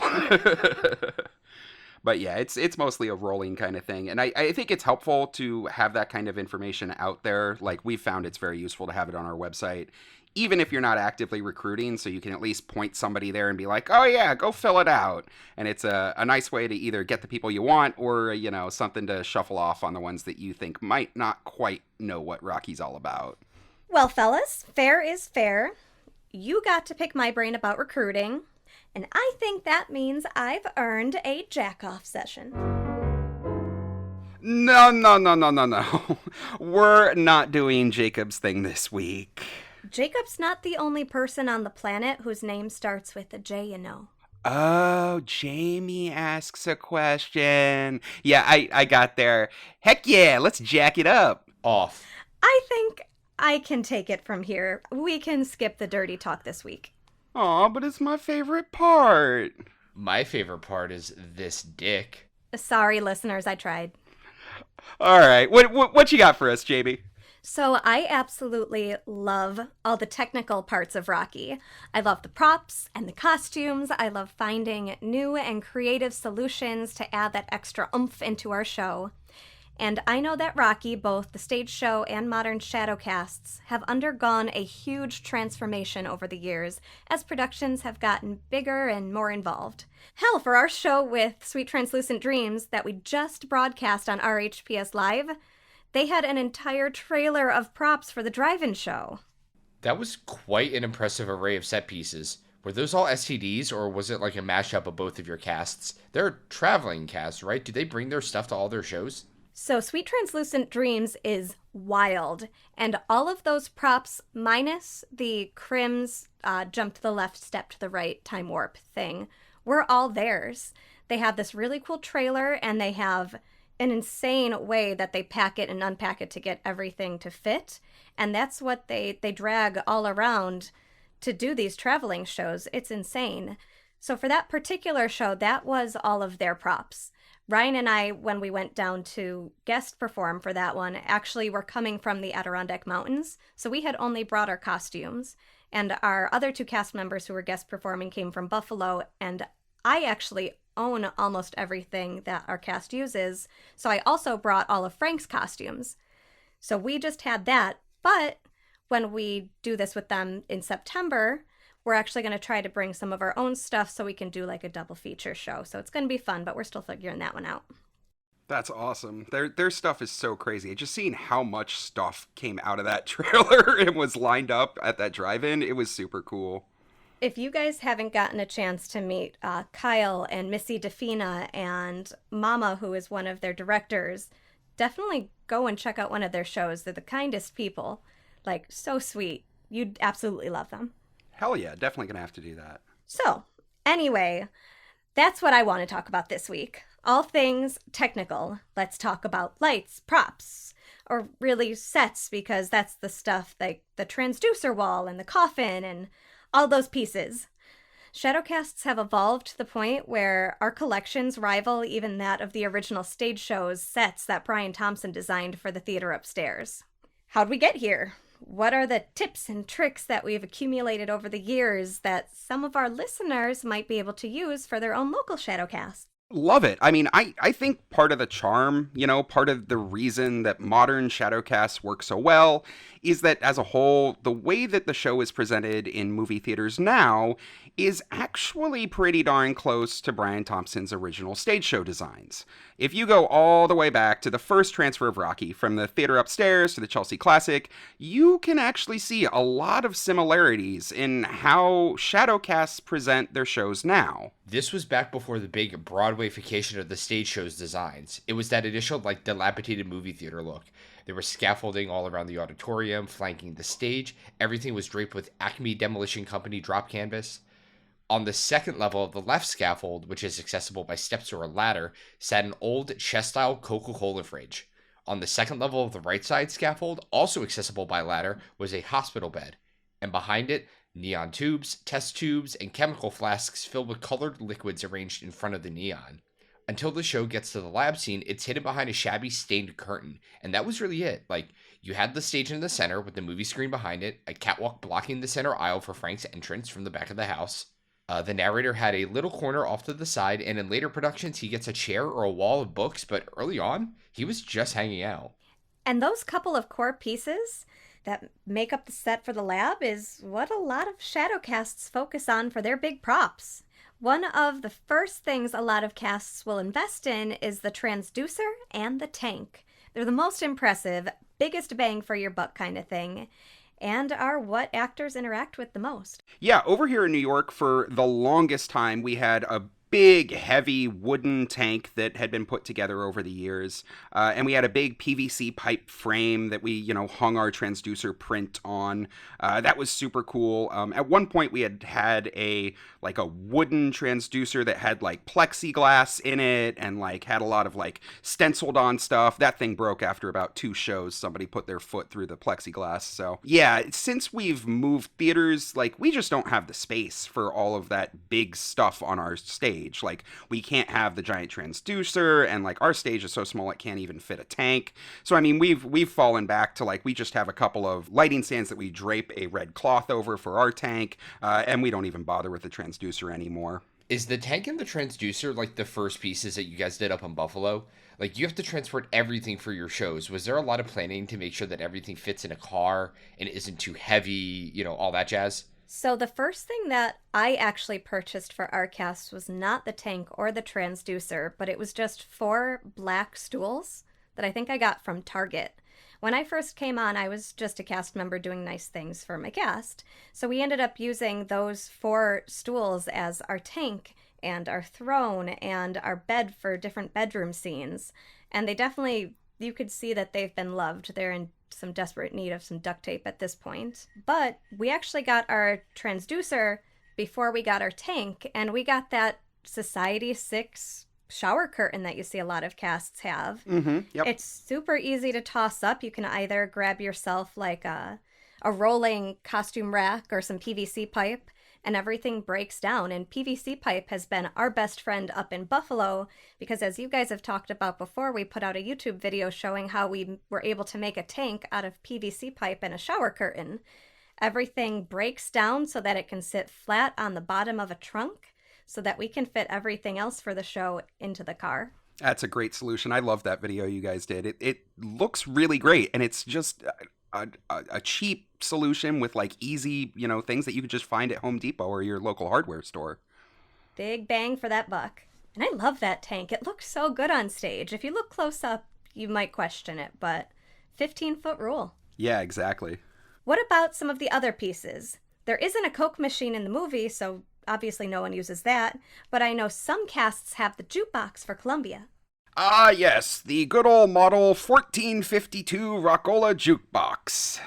But yeah, it's mostly a rolling kind of thing. And I think it's helpful to have that kind of information out there. We've found it's very useful to have it on our website, even if you're not actively recruiting, so you can at least point somebody there and be like, oh yeah, go fill it out. And it's a nice way to either get the people you want or, something to shuffle off on the ones that you think might not quite know what Rocky's all about. Well, fellas, fair is fair. You got to pick my brain about recruiting, and I think that means I've earned a jack-off session. No. We're not doing Jacob's thing this week. Jacob's not the only person on the planet whose name starts with a J, Oh, Jamie asks a question. Yeah, I got there. Heck yeah, let's jack it up. Off. I think I can take it from here. We can skip the dirty talk this week. Aw, but it's my favorite part. My favorite part is this dick. Sorry, listeners, I tried. All right, what you got for us, Jamie? So I absolutely love all the technical parts of Rocky. I love the props and the costumes. I love finding new and creative solutions to add that extra oomph into our show. And I know that Rocky, both the stage show and modern Shadowcasts, have undergone a huge transformation over the years as productions have gotten bigger and more involved. Hell, for our show with Sweet Translucent Dreams that we just broadcast on RHPS Live, they had an entire trailer of props for the drive-in show. That was quite an impressive array of set pieces. Were those all STDs, or was it a mashup of both of your casts? They're traveling casts, right? Do they bring their stuff to all their shows? So Sweet Translucent Dreams is wild, and all of those props, minus the Crim's jump to the left, step to the right, time warp thing, were all theirs. They have this really cool trailer, and they have an insane way that they pack it and unpack it to get everything to fit. And that's what they drag all around to do these traveling shows. It's insane. So for that particular show, that was all of their props. Ryan and I, when we went down to guest perform for that one, actually were coming from the Adirondack Mountains. So we had only brought our costumes. And our other two cast members who were guest performing came from Buffalo, and I actually own almost everything that our cast uses. So I also brought all of Frank's costumes. So we just had that. But when we do this with them in September, we're actually going to try to bring some of our own stuff so we can do like a double feature show. So it's going to be fun, but we're still figuring that one out. That's awesome. Their stuff is so crazy. Just seeing how much stuff came out of that trailer and was lined up at that drive-in, it was super cool. If you guys haven't gotten a chance to meet Kyle and Missy DeFina and Mama, who is one of their directors, definitely go and check out one of their shows. They're the kindest people. Like, so sweet. You'd absolutely love them. Hell yeah, definitely gonna have to do that. So, anyway, that's what I want to talk about this week. All things technical. Let's talk about lights, props, or really sets, because that's the stuff like the transducer wall and the coffin and all those pieces. Shadowcasts have evolved to the point where our collections rival even that of the original stage show's sets that Brian Thompson designed for the theater upstairs. How'd we get here? What are the tips and tricks that we've accumulated over the years that some of our listeners might be able to use for their own local Shadowcast? Love it. I mean, I think part of the charm, part of the reason that modern Shadowcasts work so well is that as a whole, the way that the show is presented in movie theaters now is actually pretty darn close to Brian Thompson's original stage show designs. If you go all the way back to the first transfer of Rocky from the theater upstairs to the Chelsea Classic, you can actually see a lot of similarities in how Shadowcasts present their shows now. This was back before the big Broadwayfication of the stage show's designs. It was that initial, dilapidated movie theater look. There was scaffolding all around the auditorium, flanking the stage. Everything was draped with Acme Demolition Company drop canvas. On the second level of the left scaffold, which is accessible by steps or a ladder, sat an old chest-style Coca-Cola fridge. On the second level of the right side scaffold, also accessible by ladder, was a hospital bed. And behind it, neon tubes, test tubes, and chemical flasks filled with colored liquids arranged in front of the neon. Until the show gets to the lab scene, it's hidden behind a shabby stained curtain, and that was really it. You had the stage in the center with the movie screen behind it, a catwalk blocking the center aisle for Frank's entrance from the back of the house. The narrator had a little corner off to the side, and in later productions, he gets a chair or a wall of books, but early on, he was just hanging out. And those couple of core pieces that make up the set for the lab is what a lot of Shadowcasts focus on for their big props. One of the first things a lot of casts will invest in is the transducer and the tank. They're the most impressive, biggest bang for your buck kind of thing, and are what actors interact with the most. Yeah, over here in New York, for the longest time, we had a big, heavy wooden tank that had been put together over the years. And we had a big PVC pipe frame that we, hung our transducer print on. That was super cool. At one point, we had a wooden transducer that had plexiglass in it and had a lot of stenciled on stuff. That thing broke after about 2 shows. Somebody put their foot through the plexiglass. So yeah, since we've moved theaters, we just don't have the space for all of that big stuff on our stage. We can't have the giant transducer, and our stage is so small it can't even fit a tank. So I mean, we've fallen back to we just have a couple of lighting stands that we drape a red cloth over for our tank, and we don't even bother with the transducer anymore. Is the tank and the transducer the first pieces that you guys did up in Buffalo? You have to transport everything for your shows. Was there a lot of planning to make sure that everything fits in a car and isn't too heavy, all that jazz? So the first thing that I actually purchased for our cast was not the tank or the transducer, but it was just 4 black stools that I think I got from Target. When I first came on, I was just a cast member doing nice things for my cast. So we ended up using those 4 stools as our tank and our throne and our bed for different bedroom scenes. And they definitely, you could see that they've been loved. They're in some desperate need of some duct tape at this point. But we actually got our transducer before we got our tank, and we got that Society 6 shower curtain that you see a lot of casts have. Mm-hmm, yep. It's super easy to toss up. You can either grab yourself a rolling costume rack or some PVC pipe, and everything breaks down. And PVC pipe has been our best friend up in Buffalo because, as you guys have talked about before, we put out a YouTube video showing how we were able to make a tank out of PVC pipe and a shower curtain. Everything breaks down so that it can sit flat on the bottom of a trunk. so that we can fit everything else for the show into the car. That's a great solution. I love that video you guys did. It looks really great, and it's just a cheap solution with like easy, things that you could just find at Home Depot or your local hardware store. Big bang for that buck. And I love that tank. It looks so good on stage. If you look close up, you might question it, but 15-foot rule. Yeah, exactly. What about some of the other pieces? There isn't a Coke machine in the movie, so obviously no one uses that, but I know some casts have the jukebox for Columbia. Ah, yes, the good old model 1452 Rockola jukebox.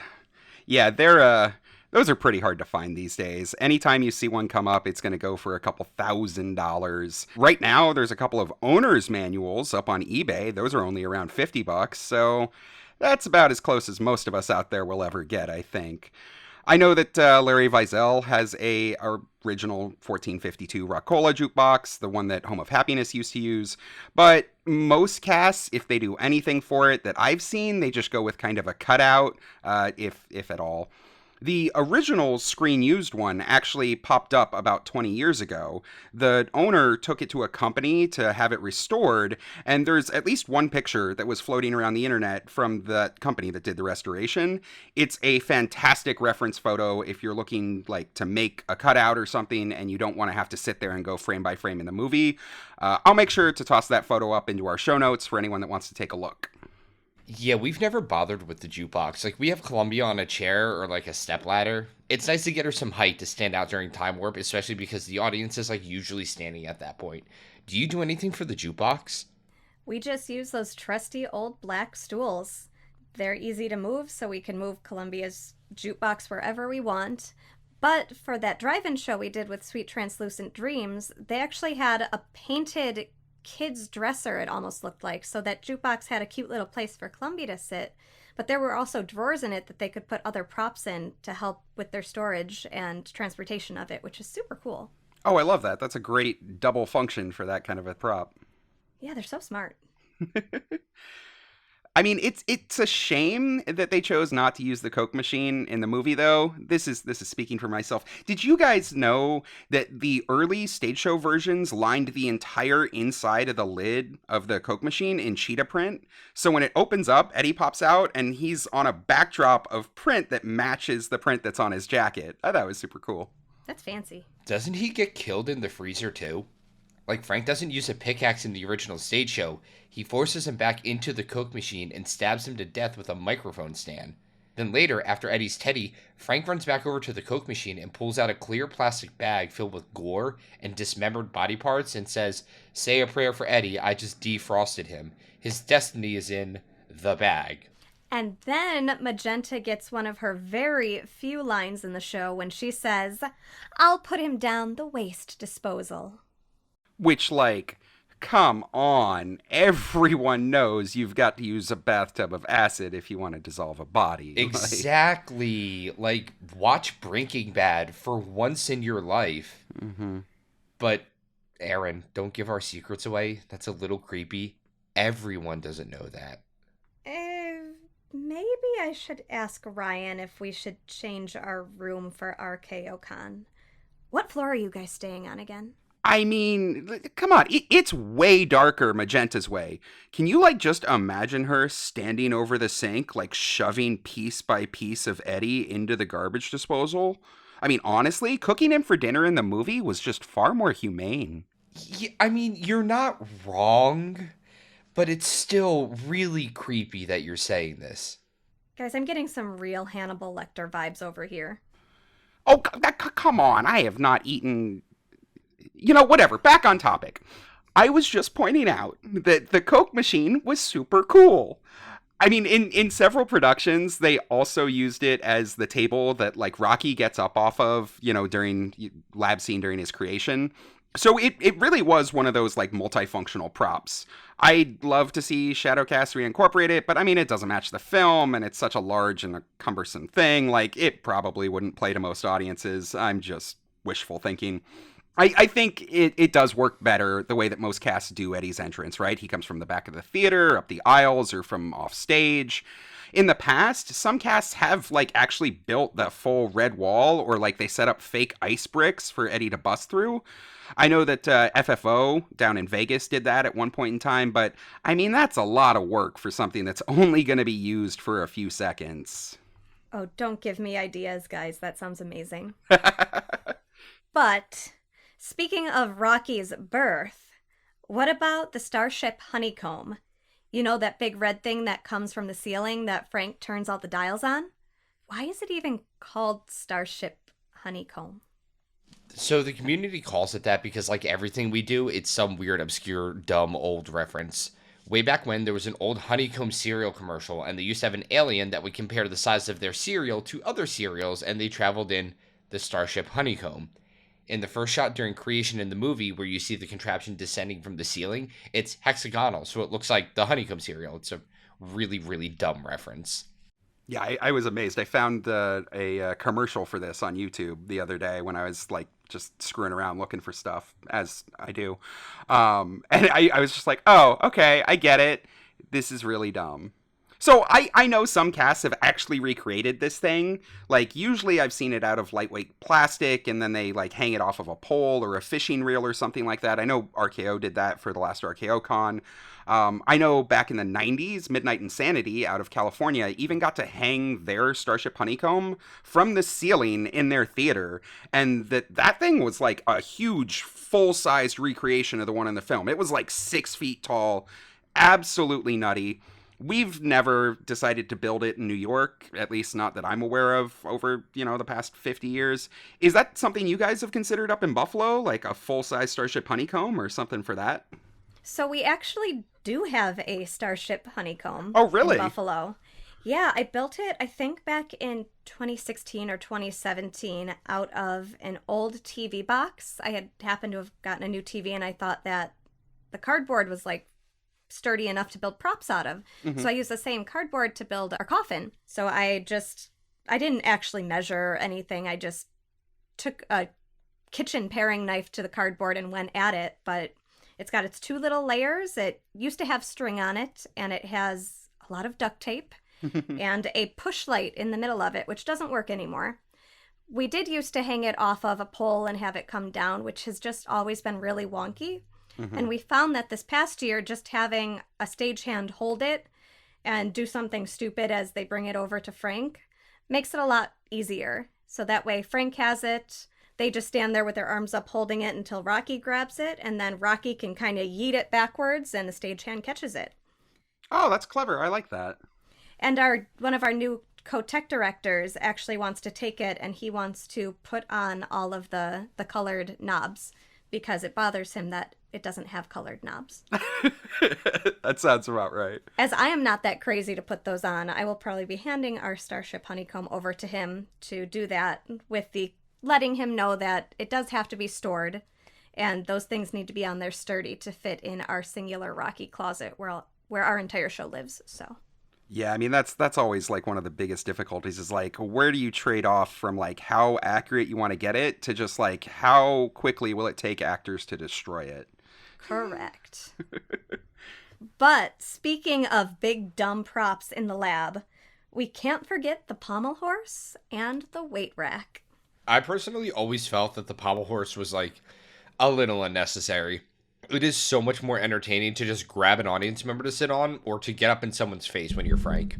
Yeah, those are pretty hard to find these days. Anytime you see one come up, it's going to go for a couple $1,000s. Right now, there's a couple of owner's manuals up on eBay. Those are only around $50, so that's about as close as most of us out there will ever get, I think. I know that Larry Wiesel has a original 1452 Rockola jukebox, the one that Home of Happiness used to use, but most casts, if they do anything for it that I've seen, they just go with kind of a cutout, if at all. The original screen-used one actually popped up about 20 years ago. The owner took it to a company to have it restored, and there's at least one picture that was floating around the internet from the company that did the restoration. It's a fantastic reference photo if you're looking like to make a cutout or something and you don't want to have to sit there and go frame by frame in the movie. I'll make sure to toss that photo up into our show notes for anyone that wants to take a look. Yeah, we've never bothered with the jukebox. Like, we have Columbia on a chair or, like, a stepladder. It's nice to get her some height to stand out during time warp, especially because the audience is, like, usually standing at that point. Do you do anything for the jukebox? We just use those trusty old black stools. They're easy to move, so we can move Columbia's jukebox wherever we want. But for that drive-in show we did with Sweet Translucent Dreams, they actually had a painted kid's dresser, it almost looked like, so that jukebox had a cute little place for Columbia to sit, but there were also drawers in it that they could put other props in to help with their storage and transportation of it, which is super cool. Oh, I love that. That's a great double function for that kind of a prop. Yeah, they're so smart. I mean, it's a shame that they chose not to use the Coke machine in the movie, though. This is speaking for myself. Did you guys know that the early stage show versions lined the entire inside of the lid of the Coke machine in cheetah print? So when it opens up, Eddie pops out, and he's on a backdrop of print that matches the print that's on his jacket. I thought it was super cool. That's fancy. Doesn't he get killed in the freezer, too? Like, Frank doesn't use a pickaxe in the original stage show. He forces him back into the Coke machine and stabs him to death with a microphone stand. Then later, after Eddie's Teddy, Frank runs back over to the Coke machine and pulls out a clear plastic bag filled with gore and dismembered body parts and says, "Say a prayer for Eddie, I just defrosted him. His destiny is in the bag." And then Magenta gets one of her very few lines in the show when she says, "I'll put him down the waste disposal." Which, like, come on. Everyone knows you've got to use a bathtub of acid if you want to dissolve a body. Exactly. Like, watch Breaking Bad for once in your life. Mm-hmm. But, Aaron, don't give our secrets away. That's a little creepy. Everyone doesn't know that. Maybe I should ask Ryan if we should change our room for RKOCon. What floor are you guys staying on again? I mean, come on, it's way darker Magenta's way. Can you, like, just imagine her standing over the sink, like, shoving piece by piece of Eddie into the garbage disposal? I mean, honestly, cooking him for dinner in the movie was just far more humane. Yeah, I mean, you're not wrong, but it's still really creepy that you're saying this. Guys, I'm getting some real Hannibal Lecter vibes over here. Oh, come on, I have not eaten... whatever, back on topic. I was just pointing out that the Coke machine was super cool. I mean, in several productions, they also used it as the table that, like, Rocky gets up off of, during lab scene during his creation. So it really was one of those, like, multifunctional props. I'd love to see Shadowcast reincorporate it, but I mean, it doesn't match the film, and it's such a large and a cumbersome thing. Like, it probably wouldn't play to most audiences. I'm just wishful thinking. I think it does work better the way that most casts do Eddie's entrance, right? He comes from the back of the theater, up the aisles, or from off stage. In the past, some casts have like actually built the full red wall, or like they set up fake ice bricks for Eddie to bust through. I know that FFO down in Vegas did that at one point in time, but I mean, that's a lot of work for something that's only going to be used for a few seconds. Oh, don't give me ideas, guys. That sounds amazing. But speaking of Rocky's birth, what about the Starship Honeycomb? You know, that big red thing that comes from the ceiling that Frank turns all the dials on? Why is it even called Starship Honeycomb? So the community calls it that because, like everything we do, it's some weird, obscure, dumb, old reference. Way back when, there was an old Honeycomb cereal commercial, and they used to have an alien that would compare the size of their cereal to other cereals, and they traveled in the Starship Honeycomb. In the first shot during creation in the movie, where you see the contraption descending from the ceiling, it's hexagonal, so it looks like the Honeycomb cereal. It's a really, really dumb reference. Yeah, I was amazed. I found a commercial for this on YouTube the other day when I was like just screwing around looking for stuff, as I do. And I was just like, oh, okay, I get it. This is really dumb. So I know some casts have actually recreated this thing. Like, usually I've seen it out of lightweight plastic, and then they, like, hang it off of a pole or a fishing reel or something like that. I know RKO did that for the last RKO Con. I know back in the 90s, Midnight Insanity out of California even got to hang their Starship Honeycomb from the ceiling in their theater. And that thing was, like, a huge, full-sized recreation of the one in the film. It was, like, 6 feet tall. Absolutely nutty. We've never decided to build it in New York, at least not that I'm aware of, over, the past 50 years. Is that something you guys have considered up in Buffalo, like a full-size Starship Honeycomb or something for that? So we actually do have a Starship Honeycomb. Oh, really? In Buffalo. Yeah, I built it, I think, back in 2016 or 2017 out of an old TV box. I had happened to have gotten a new TV, and I thought that the cardboard was, like, sturdy enough to build props out of. Mm-hmm. So I used the same cardboard to build our coffin. So I didn't actually measure anything. I just took a kitchen paring knife to the cardboard and went at it. But it's got its 2 little layers. It used to have string on it, and it has a lot of duct tape and a push light in the middle of it, which doesn't work anymore. We did used to hang it off of a pole and have it come down, which has just always been really wonky. Mm-hmm. And we found that this past year, just having a stagehand hold it and do something stupid as they bring it over to Frank makes it a lot easier. So that way Frank has it, they just stand there with their arms up holding it until Rocky grabs it, and then Rocky can kind of yeet it backwards and the stagehand catches it. Oh, that's clever. I like that. And one of our new co-tech directors actually wants to take it, and he wants to put on all of the colored knobs because it bothers him that it doesn't have colored knobs. That sounds about right. As I am not that crazy to put those on, I will probably be handing our Starship Honeycomb over to him to do that, with the letting him know that it does have to be stored, and those things need to be on there sturdy to fit in our singular Rocky closet where our entire show lives. So yeah, I mean, that's always like one of the biggest difficulties is like, where do you trade off from like how accurate you want to get it to just like how quickly will it take actors to destroy it? Correct. But speaking of big dumb props in the lab, we can't forget the pommel horse and the weight rack. I personally always felt that the pommel horse was like a little unnecessary. It is so much more entertaining to just grab an audience member to sit on or to get up in someone's face when you're Frank.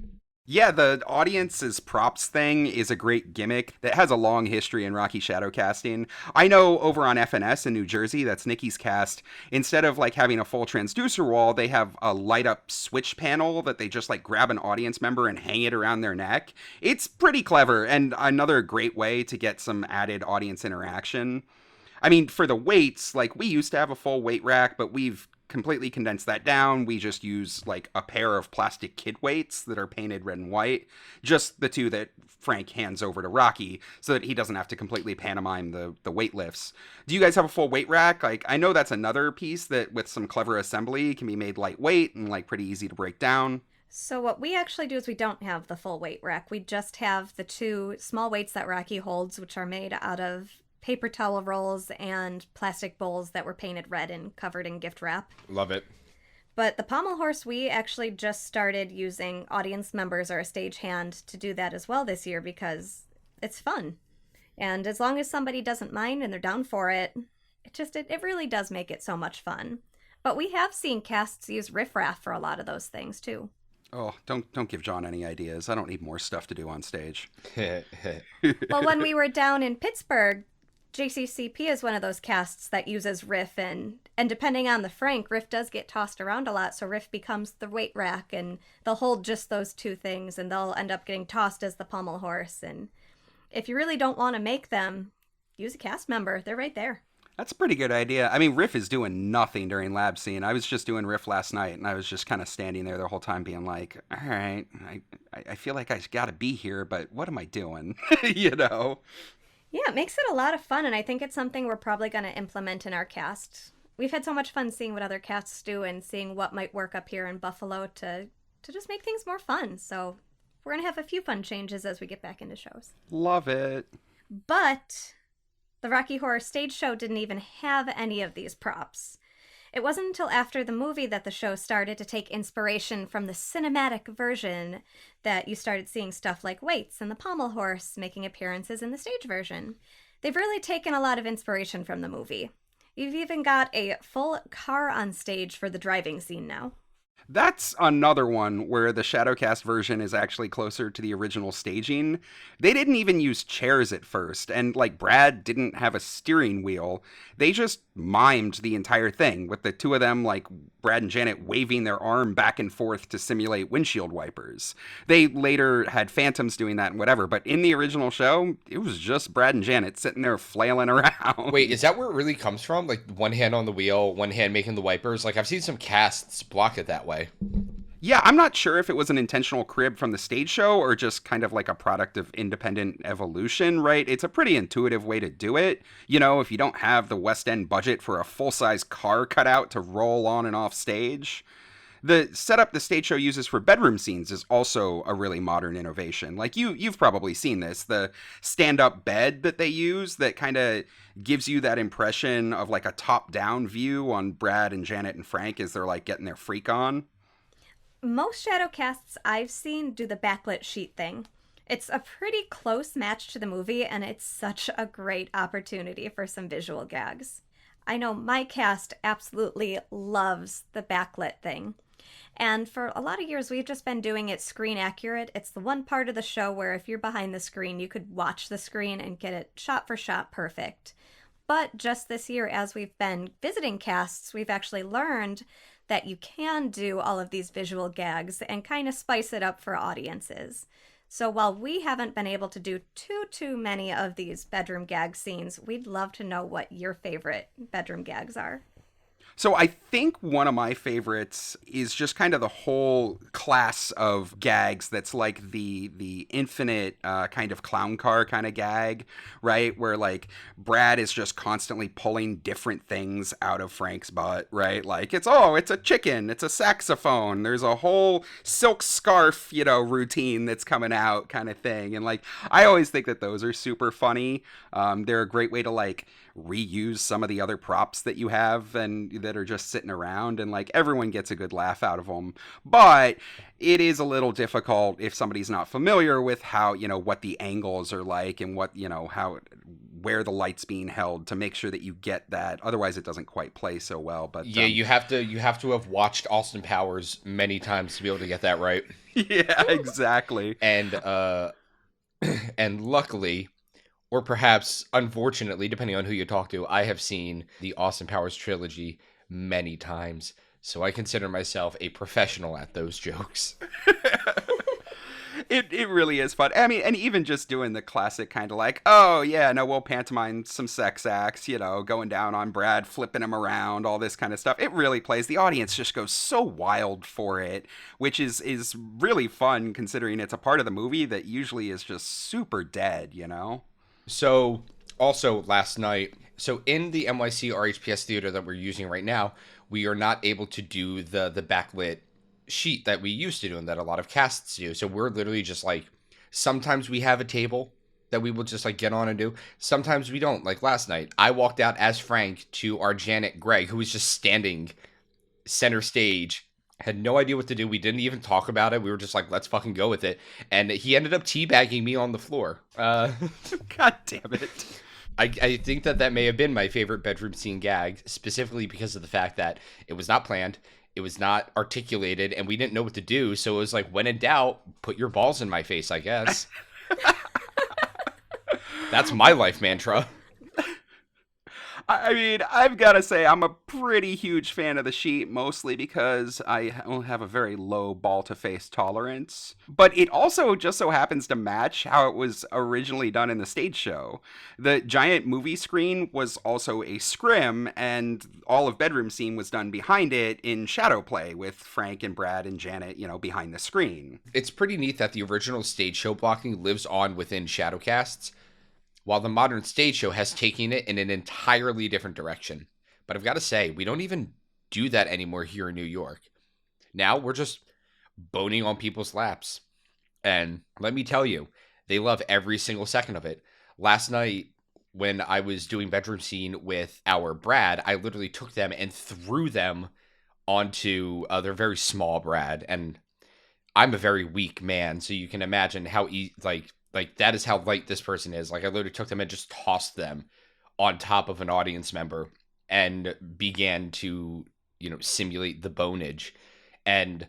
Yeah, the audience's props thing is a great gimmick that has a long history in Rocky Shadowcasting. I know over on FNS in New Jersey, that's Nikki's cast, instead of like having a full transducer wall, they have a light up switch panel that they just like grab an audience member and hang it around their neck. It's pretty clever and another great way to get some added audience interaction. I mean, for the weights, like we used to have a full weight rack, but we've completely condensed that down. We just use like a pair of plastic kid weights that are painted red and white, just the 2 that Frank hands over to Rocky so that he doesn't have to completely pantomime the weight lifts. Do you guys have a full weight rack? Like, I know that's another piece that with some clever assembly can be made lightweight and like pretty easy to break down. So what we actually do is we don't have the full weight rack. We just have the 2 small weights that Rocky holds, which are made out of paper towel rolls and plastic bowls that were painted red and covered in gift wrap. Love it. But the pommel horse, we actually just started using audience members or a stagehand to do that as well this year because it's fun. And as long as somebody doesn't mind and they're down for it, it really does make it so much fun. But we have seen casts use riffraff for a lot of those things too. Oh, don't give John any ideas. I don't need more stuff to do on stage. Well, when we were down in Pittsburgh, JCCP is one of those casts that uses riff, and depending on the Frank, riff does get tossed around a lot, so riff becomes the weight rack, and they'll hold just those two things, and they'll end up getting tossed as the pommel horse. And if you really don't want to make them, use a cast member. They're right there. That's a pretty good idea. I mean, Riff is doing nothing during lab scene. I was just doing Riff last night, and I was just kind of standing there the whole time being like, all right, I feel like I got to be here, but what am I doing? You know? Yeah, it makes it a lot of fun, and I think it's something we're probably going to implement in our cast. We've had so much fun seeing what other casts do and seeing what might work up here in Buffalo to just make things more fun. So we're going to have a few fun changes as we get back into shows. Love it. But the Rocky Horror Stage Show didn't even have any of these props. It wasn't until after the movie that the show started to take inspiration from the cinematic version that you started seeing stuff like weights and the pommel horse making appearances in the stage version. They've really taken a lot of inspiration from the movie. You've even got a full car on stage for the driving scene now. That's another one where the Shadowcast version is actually closer to the original staging. They didn't even use chairs at first, and like Brad didn't have a steering wheel. They just mimed the entire thing with the two of them, like Brad and Janet, waving their arm back and forth to simulate windshield wipers. They later had phantoms doing that and whatever, but in the original show, it was just Brad and Janet sitting there flailing around. Wait, is that where it really comes from? Like one hand on the wheel, one hand making the wipers? Like I've seen some casts block it that way. Yeah, I'm not sure if it was an intentional crib from the stage show or just kind of like a product of independent evolution, right? It's a pretty intuitive way to do it. You know, if you don't have the West End budget for a full-size car cutout to roll on and off stage. The setup the stage show uses for bedroom scenes is also a really modern innovation. Like you've probably seen this, the stand-up bed that they use that kind of gives you that impression of like a top-down view on Brad and Janet and Frank as they're like getting their freak on. Most Shadowcasts I've seen do the backlit sheet thing. It's a pretty close match to the movie, and it's such a great opportunity for some visual gags. I know my cast absolutely loves the backlit thing. And for a lot of years, we've just been doing it screen accurate. It's the one part of the show where if you're behind the screen, you could watch the screen and get it shot for shot perfect. But just this year, as we've been visiting casts, we've actually learned that you can do all of these visual gags and kind of spice it up for audiences. So while we haven't been able to do too many of these bedroom gag scenes, we'd love to know what your favorite bedroom gags are. So I think one of my favorites is just kind of the whole class of gags that's like the infinite kind of clown car kind of gag, right? Where like Brad is just constantly pulling different things out of Frank's butt, right? Like it's a chicken, it's a saxophone, there's a whole silk scarf, routine that's coming out kind of thing. And like I always think that those are super funny. They're a great way to like reuse some of the other props that you have and that are just sitting around, and like everyone gets a good laugh out of them. But it is a little difficult if somebody's not familiar with how, what the angles are like and what, where the light's being held to make sure that you get that. Otherwise it doesn't quite play so well. But yeah, you have to have watched Austin Powers many times to be able to get that right. Yeah, exactly. And and luckily, or perhaps unfortunately, depending on who you talk to, I have seen the Austin Powers trilogy many times, so I consider myself a professional at those jokes. It really is fun. I mean, and even just doing the classic kind of like, oh yeah, no, we'll pantomime some sex acts, going down on Brad, flipping him around, all this kind of stuff. It really plays. The audience just goes so wild for it, which is really fun considering it's a part of the movie that usually is just super dead, So, also last night, in the NYC RHPS theater that we're using right now, we are not able to do the backlit sheet that we used to do and that a lot of casts do. So we're literally just like, sometimes we have a table that we will just like get on and do. Sometimes we don't. Like last night, I walked out as Frank to our Janet Greg, who was just standing center stage, had no idea what to do. We didn't even talk about it. We were just like, let's fucking go with it. And he ended up teabagging me on the floor. God damn it. I think that may have been my favorite bedroom scene gag, specifically because of the fact that it was not planned, it was not articulated, and we didn't know what to do. So it was like, when in doubt, put your balls in my face, I guess. That's my life mantra. I mean, I've got to say, I'm a pretty huge fan of the sheet, mostly because I have a very low ball-to-face tolerance. But it also just so happens to match how it was originally done in the stage show. The giant movie screen was also a scrim, and all of Bedroom Scene was done behind it in shadow play with Frank and Brad and Janet, behind the screen. It's pretty neat that the original stage show blocking lives on within Shadowcasts, while the modern stage show has taken it in an entirely different direction. But I've got to say, we don't even do that anymore here in New York. Now we're just boning on people's laps. And let me tell you, they love every single second of it. Last night, when I was doing Bedroom Scene with our Brad, I literally took them and threw them onto their very small Brad. And I'm a very weak man, so you can imagine how like that is how light this person is. Like I literally took them and just tossed them on top of an audience member and began to, simulate the bonage. And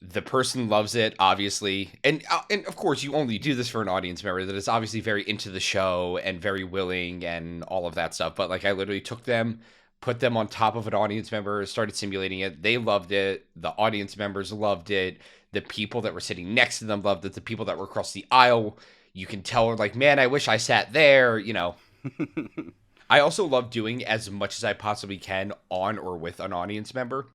the person loves it, obviously. And of course, you only do this for an audience member that is obviously very into the show and very willing and all of that stuff. But like I literally took them, put them on top of an audience member, started simulating it. They loved it. The audience members loved it. The people that were sitting next to them loved it. The people that were across the aisle, you can tell her like, man, I wish I sat there, I also love doing as much as I possibly can on or with an audience member,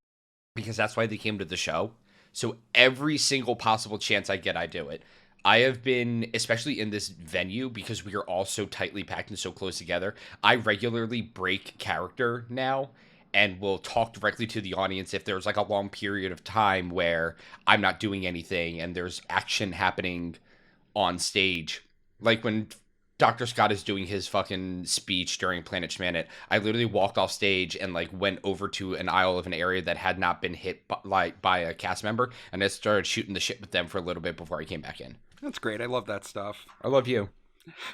because that's why they came to the show. So every single possible chance I get, I do it. I have been, especially in this venue, because we are all so tightly packed and so close together, I regularly break character now and will talk directly to the audience if there's like a long period of time where I'm not doing anything and there's action happening on stage. Like when Dr. Scott is doing his fucking speech during Planet Schmanet, I literally walked off stage and like went over to an aisle of an area that had not been hit by a cast member, and I started shooting the shit with them for a little bit before I came back in. That's great. I love that stuff. I love you.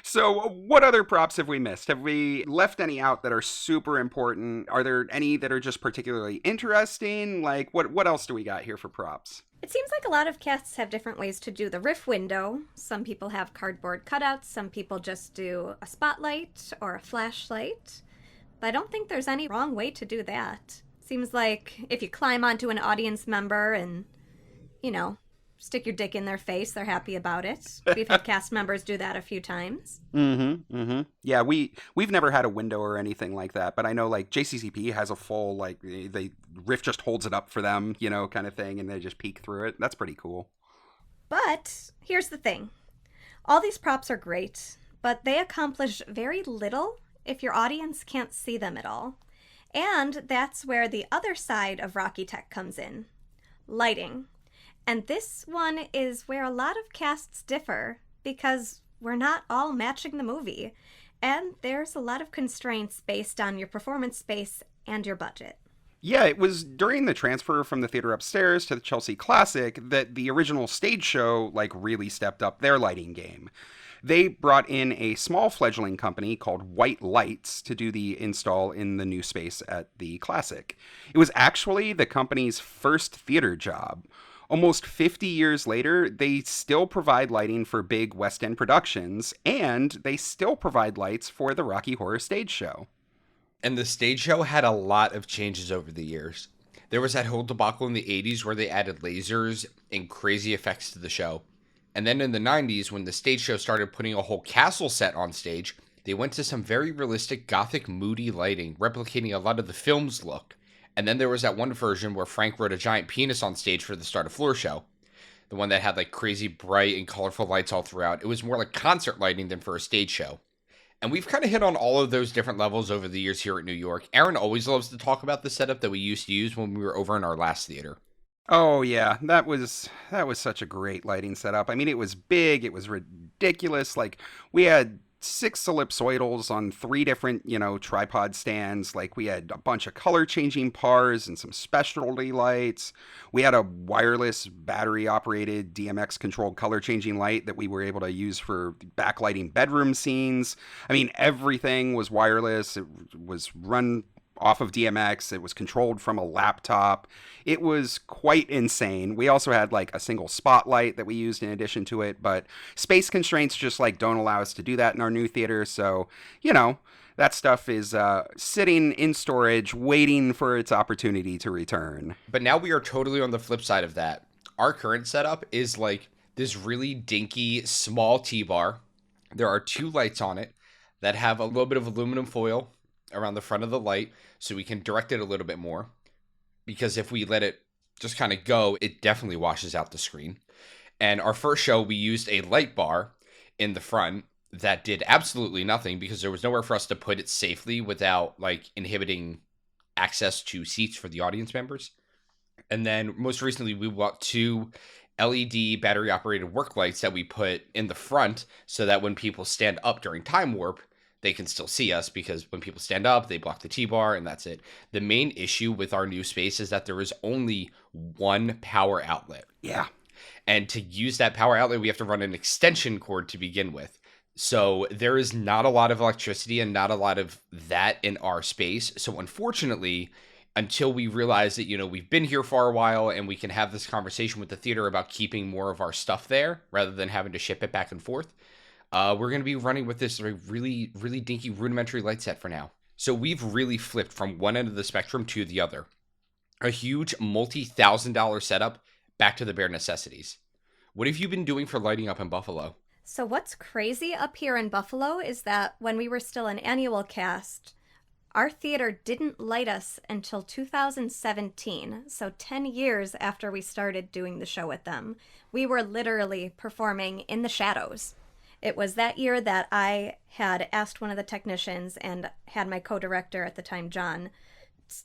So what other props have we missed? Have we left any out that are super important? Are there any that are just particularly interesting? Like what else do we got here for props? It seems like a lot of casts have different ways to do the riff window. Some people have cardboard cutouts, some people just do a spotlight or a flashlight. But I don't think there's any wrong way to do that. Seems like if you climb onto an audience member and, stick your dick in their face, they're happy about it. We've had cast members do that a few times. Yeah, we've never had a window or anything like that, but I know like JCCP has a full like Riff just holds it up for them, kind of thing, and they just peek through it. That's pretty cool. But here's the thing. All these props are great, but they accomplish very little if your audience can't see them at all. And that's where the other side of Rocky Tech comes in. Lighting. And this one is where a lot of casts differ, because we're not all matching the movie, and there's a lot of constraints based on your performance space and your budget. Yeah, it was during the transfer from the theater upstairs to the Chelsea Classic that the original stage show really stepped up their lighting game. They brought in a small fledgling company called White Lights to do the install in the new space at the Classic. It was actually the company's first theater job. Almost 50 years later, they still provide lighting for big West End productions, and they still provide lights for the Rocky Horror Stage Show. And the stage show had a lot of changes over the years. There was that whole debacle in the 80s where they added lasers and crazy effects to the show. And then in the 90s, when the stage show started putting a whole castle set on stage, they went to some very realistic gothic moody lighting, replicating a lot of the film's look. And then there was that one version where Frank rode a giant penis on stage for the Start of Floor show. The one that had crazy bright and colorful lights all throughout. It was more like concert lighting than for a stage show. And we've kind of hit on all of those different levels over the years here at New York. Aaron always loves to talk about the setup that we used to use when we were over in our last theater. Oh yeah, that was such a great lighting setup. I mean, it was big, it was ridiculous. Like, we had 6 ellipsoidals on 3 different, tripod stands. Like, we had a bunch of color changing pars and some specialty lights. We had a wireless battery operated DMX controlled color changing light that we were able to use for backlighting bedroom scenes. I mean, everything was wireless. It was run off of DMX. It was controlled from a laptop. It was quite insane. We also had like a single spotlight that we used in addition to it, but space constraints just like don't allow us to do that in our new theater. So, that stuff is sitting in storage waiting for its opportunity to return. But now we are totally on the flip side of that. Our current setup is like this really dinky small T-bar. There are 2 lights on it that have a little bit of aluminum foil around the front of the light so we can direct it a little bit more, because if we let it just kind of go, it definitely washes out the screen. And our first show, we used a light bar in the front that did absolutely nothing because there was nowhere for us to put it safely without like inhibiting access to seats for the audience members. And then most recently we bought 2 LED battery operated work lights that we put in the front so that when people stand up during time warp, they can still see us, because when people stand up, they block the T-bar, and that's it. The main issue with our new space is that there is only 1 power outlet. Yeah. And to use that power outlet, we have to run an extension cord to begin with. So there is not a lot of electricity and not a lot of that in our space. So unfortunately, until we realize that, we've been here for a while and we can have this conversation with the theater about keeping more of our stuff there rather than having to ship it back and forth, we're going to be running with this really, really dinky rudimentary light set for now. So we've really flipped from one end of the spectrum to the other. A huge multi-$1,000 setup back to the bare necessities. What have you been doing for lighting up in Buffalo? So what's crazy up here in Buffalo is that when we were still an annual cast, our theater didn't light us until 2017, so 10 years after we started doing the show with them. We were literally performing in the shadows. It was that year that I had asked one of the technicians and had my co-director at the time, John,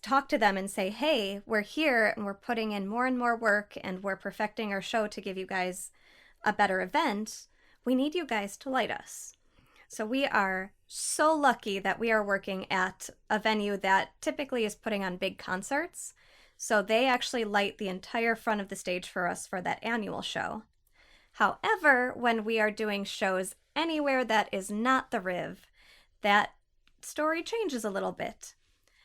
talk to them and say, hey, we're here and we're putting in more and more work and we're perfecting our show to give you guys a better event. We need you guys to light us. So we are so lucky that we are working at a venue that typically is putting on big concerts. So they actually light the entire front of the stage for us for that annual show. However, when we are doing shows anywhere that is not the Riv, that story changes a little bit.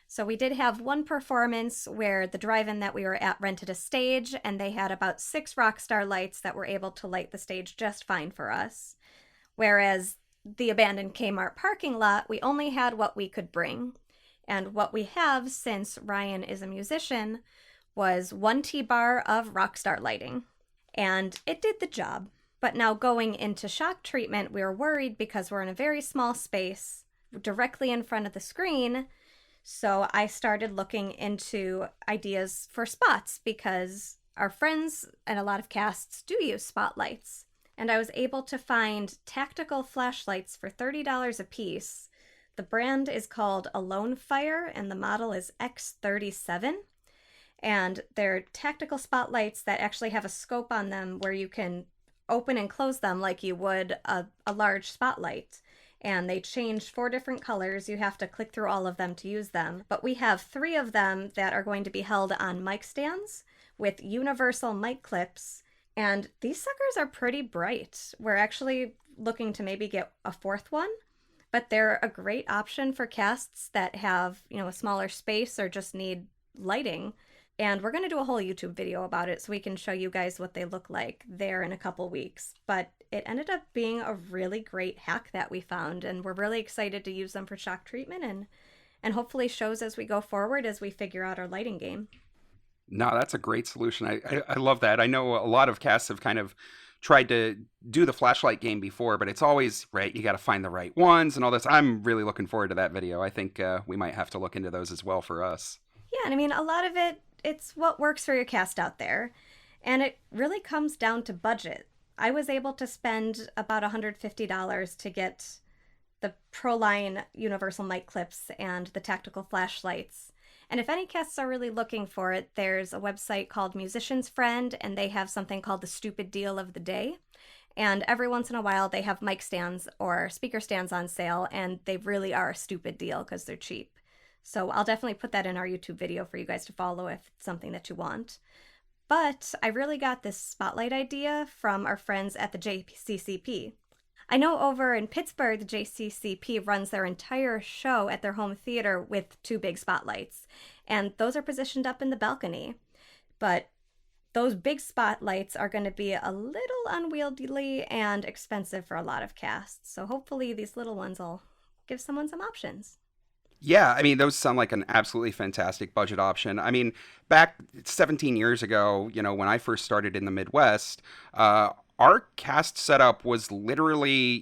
So we did have one performance where the drive-in that we were at rented a stage, and they had about 6 Rockstar lights that were able to light the stage just fine for us. Whereas the abandoned Kmart parking lot, we only had what we could bring. And what we have, since Ryan is a musician, was 1 T-bar of Rockstar lighting. And it did the job. But now going into shock treatment, we were worried because we're in a very small space directly in front of the screen. So I started looking into ideas for spots because our friends and a lot of casts do use spotlights. And I was able to find tactical flashlights for $30 a piece. The brand is called Alone Fire and the model is X37. And they're tactical spotlights that actually have a scope on them where you can open and close them like you would a large spotlight. And they change 4 different colors. You have to click through all of them to use them. But we have 3 of them that are going to be held on mic stands with universal mic clips. And these suckers are pretty bright. We're actually looking to maybe get a 4th one. But they're a great option for casts that have, a smaller space or just need lighting. And we're going to do a whole YouTube video about it so we can show you guys what they look like there in a couple weeks. But it ended up being a really great hack that we found, and we're really excited to use them for shock treatment and hopefully shows as we go forward as we figure out our lighting game. No, that's a great solution. I love that. I know a lot of casts have kind of tried to do the flashlight game before, but it's always, right, you got to find the right ones and all this. I'm really looking forward to that video. I think we might have to look into those as well for us. Yeah, and I mean, a lot of it's what works for your cast out there. And it really comes down to budget. I was able to spend about $150 to get the Proline universal mic clips and the tactical flashlights. And if any casts are really looking for it, there's a website called Musician's Friend, and they have something called the Stupid Deal of the Day. And every once in a while, they have mic stands or speaker stands on sale, and they really are a stupid deal because they're cheap. So I'll definitely put that in our YouTube video for you guys to follow if it's something that you want. But I really got this spotlight idea from our friends at the JCCP. I know over in Pittsburgh, the JCCP runs their entire show at their home theater with 2 big spotlights, and those are positioned up in the balcony. But those big spotlights are going to be a little unwieldy and expensive for a lot of casts, so hopefully these little ones will give someone some options. Yeah, I mean, those sound like an absolutely fantastic budget option. I mean, back 17 years ago, when I first started in the Midwest, our cast setup was literally,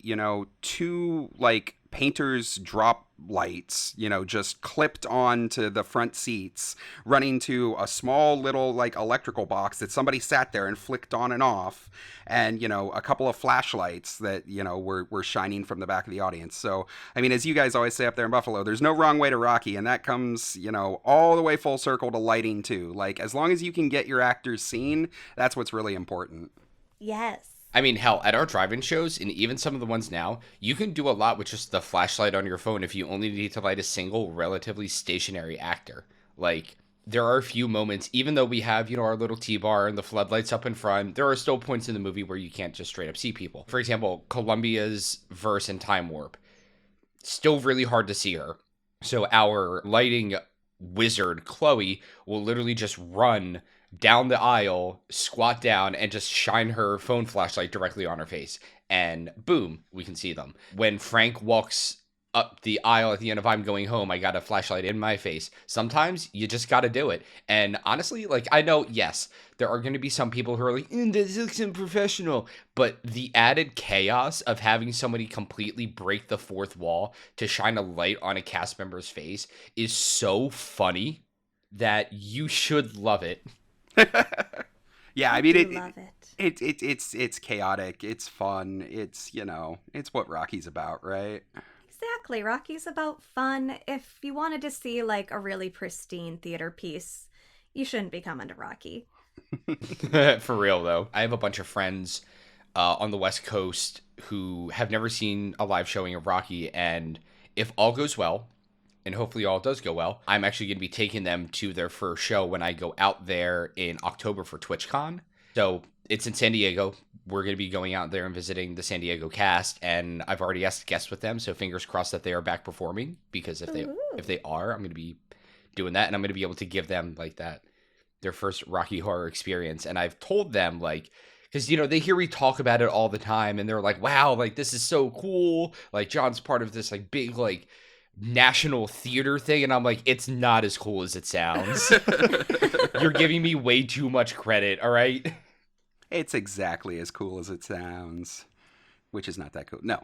2 like painter's drop lights, just clipped onto the front seats, running to a small little like electrical box that somebody sat there and flicked on and off, and a couple of flashlights that were shining from the back of the audience. So I mean, as you guys always say up there in Buffalo, there's no wrong way to Rocky, and that comes all the way full circle to lighting too. Like, as long as you can get your actors seen, that's what's really important. Yes. I mean, hell, at our drive-in shows, and even some of the ones now, you can do a lot with just the flashlight on your phone if you only need to light a single, relatively stationary actor. Like, there are a few moments, even though we have, our little T-bar and the floodlights up in front, there are still points in the movie where you can't just straight up see people. For example, Columbia's verse in Time Warp. Still really hard to see her. So our lighting wizard, Chloe, will literally just run down the aisle, squat down, and just shine her phone flashlight directly on her face. And boom, we can see them. When Frank walks up the aisle at the end of I'm Going Home, I got a flashlight in my face. Sometimes you just got to do it. And honestly, like, I know, yes, there are going to be some people who are like, this looks unprofessional. But the added chaos of having somebody completely break the fourth wall to shine a light on a cast member's face is so funny that you should love it. Yeah, I mean, love it. It's chaotic. It's fun. It's it's what Rocky's about, right? Exactly. Rocky's about fun. If you wanted to see like a really pristine theater piece, you shouldn't be coming to Rocky. For real though, I have a bunch of friends on the West Coast who have never seen a live showing of Rocky, and if all goes well, and hopefully all does go well, I'm actually going to be taking them to their first show when I go out there in October for TwitchCon. So it's in San Diego. We're going to be going out there and visiting the San Diego cast, and I've already asked guests with them, so fingers crossed that they are back performing, because if they are, I'm going to be doing that, and I'm going to be able to give them like that, their first Rocky Horror experience. And I've told them, like, because, they hear me talk about it all the time, and they're like, wow, like, this is so cool. Like, John's part of this, like, big, like, national theater thing, and I'm like, it's not as cool as it sounds. You're giving me way too much credit, all right? It's exactly as cool as it sounds, which is not that cool. No.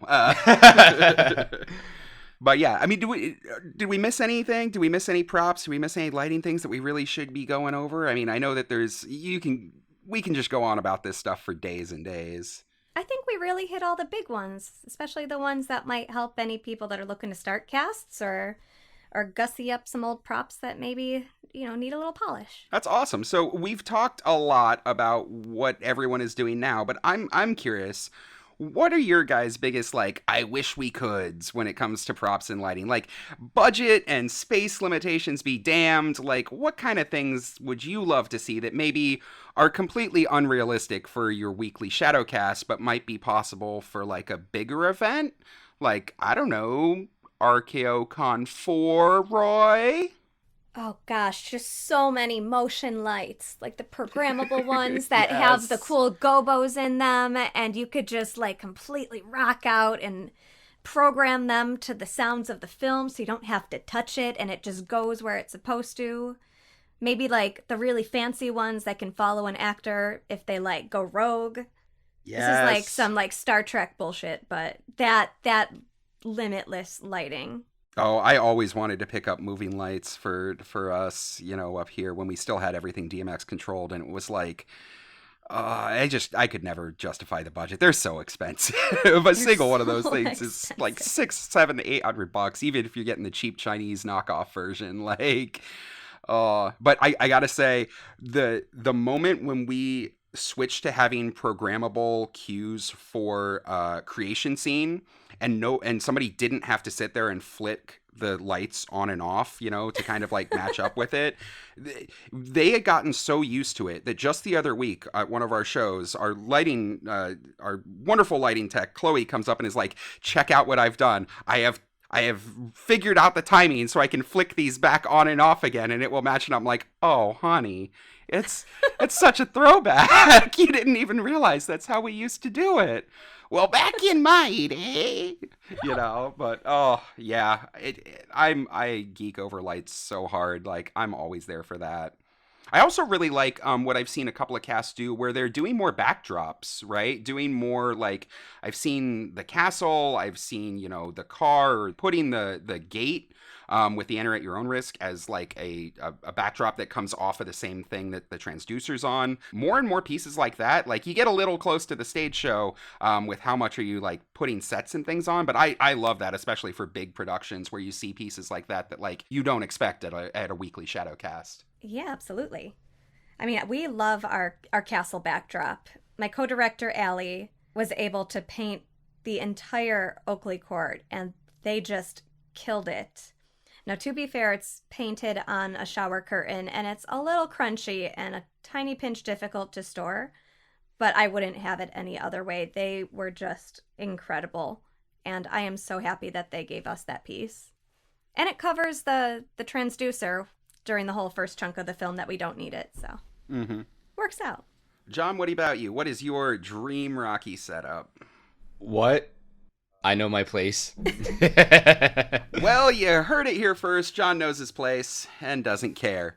But yeah, I mean, did we miss anything? Do we miss any props? Do we miss any lighting things that we really should be going over? I mean, I know that we can just go on about this stuff for days and days. I think we really hit all the big ones, especially the ones that might help any people that are looking to start casts or gussy up some old props that maybe, need a little polish. That's awesome. So we've talked a lot about what everyone is doing now, but I'm curious, what are your guys' biggest, like, I wish we coulds when it comes to props and lighting? Like, budget and space limitations be damned. Like, what kind of things would you love to see that maybe are completely unrealistic for your weekly Shadowcast, but might be possible for, like, a bigger event? Like, I don't know, RKOCon 4, Roy? Oh gosh, just so many motion lights, like the programmable ones that Yes. have the cool gobos in them, and you could just like completely rock out and program them to the sounds of the film so you don't have to touch it and it just goes where it's supposed to. Maybe like the really fancy ones that can follow an actor if they like go rogue. Yes. This is like some like Star Trek bullshit, but that limitless lighting. Oh, I always wanted to pick up moving lights for us, up here when we still had everything DMX controlled, and it was like, I could never justify the budget. They're so expensive. A single one of those things is like $600, $700, $800, even if you're getting the cheap Chinese knockoff version. Like, but I gotta say, the moment when we switched to having programmable cues for creation scene, and somebody didn't have to sit there and flick the lights on and off, to kind of like match up with it. They had gotten so used to it that just the other week at one of our shows, our wonderful lighting tech, Chloe, comes up and is like, check out what I've done. I have figured out the timing so I can flick these back on and off again and it will match. And I'm like, oh, honey, it's such a throwback. You didn't even realize that's how we used to do it. Well, back in my day, but oh yeah, I geek over lights so hard. Like, I'm always there for that. I also really like what I've seen a couple of casts do where they're doing more backdrops, right? Doing more, like, I've seen the castle, I've seen, the car, or putting the gate with the enter at your own risk as like a backdrop that comes off of the same thing that the transducer's on. More and more pieces like that. Like, you get a little close to the stage show with how much are you like putting sets and things on. But I love that, especially for big productions where you see pieces like that like you don't expect at a weekly Shadowcast. Yeah, absolutely. I mean, we love our castle backdrop. My co-director, Allie, was able to paint the entire Oakley Court, and they just killed it. Now, to be fair, it's painted on a shower curtain, and it's a little crunchy and a tiny pinch difficult to store, but I wouldn't have it any other way. They were just incredible, and I am so happy that they gave us that piece. And it covers the transducer during the whole first chunk of the film that we don't need it, so works out. John, what about you? What is your dream Rocky setup? What? I know my place. Well, you heard it here first. John knows his place and doesn't care.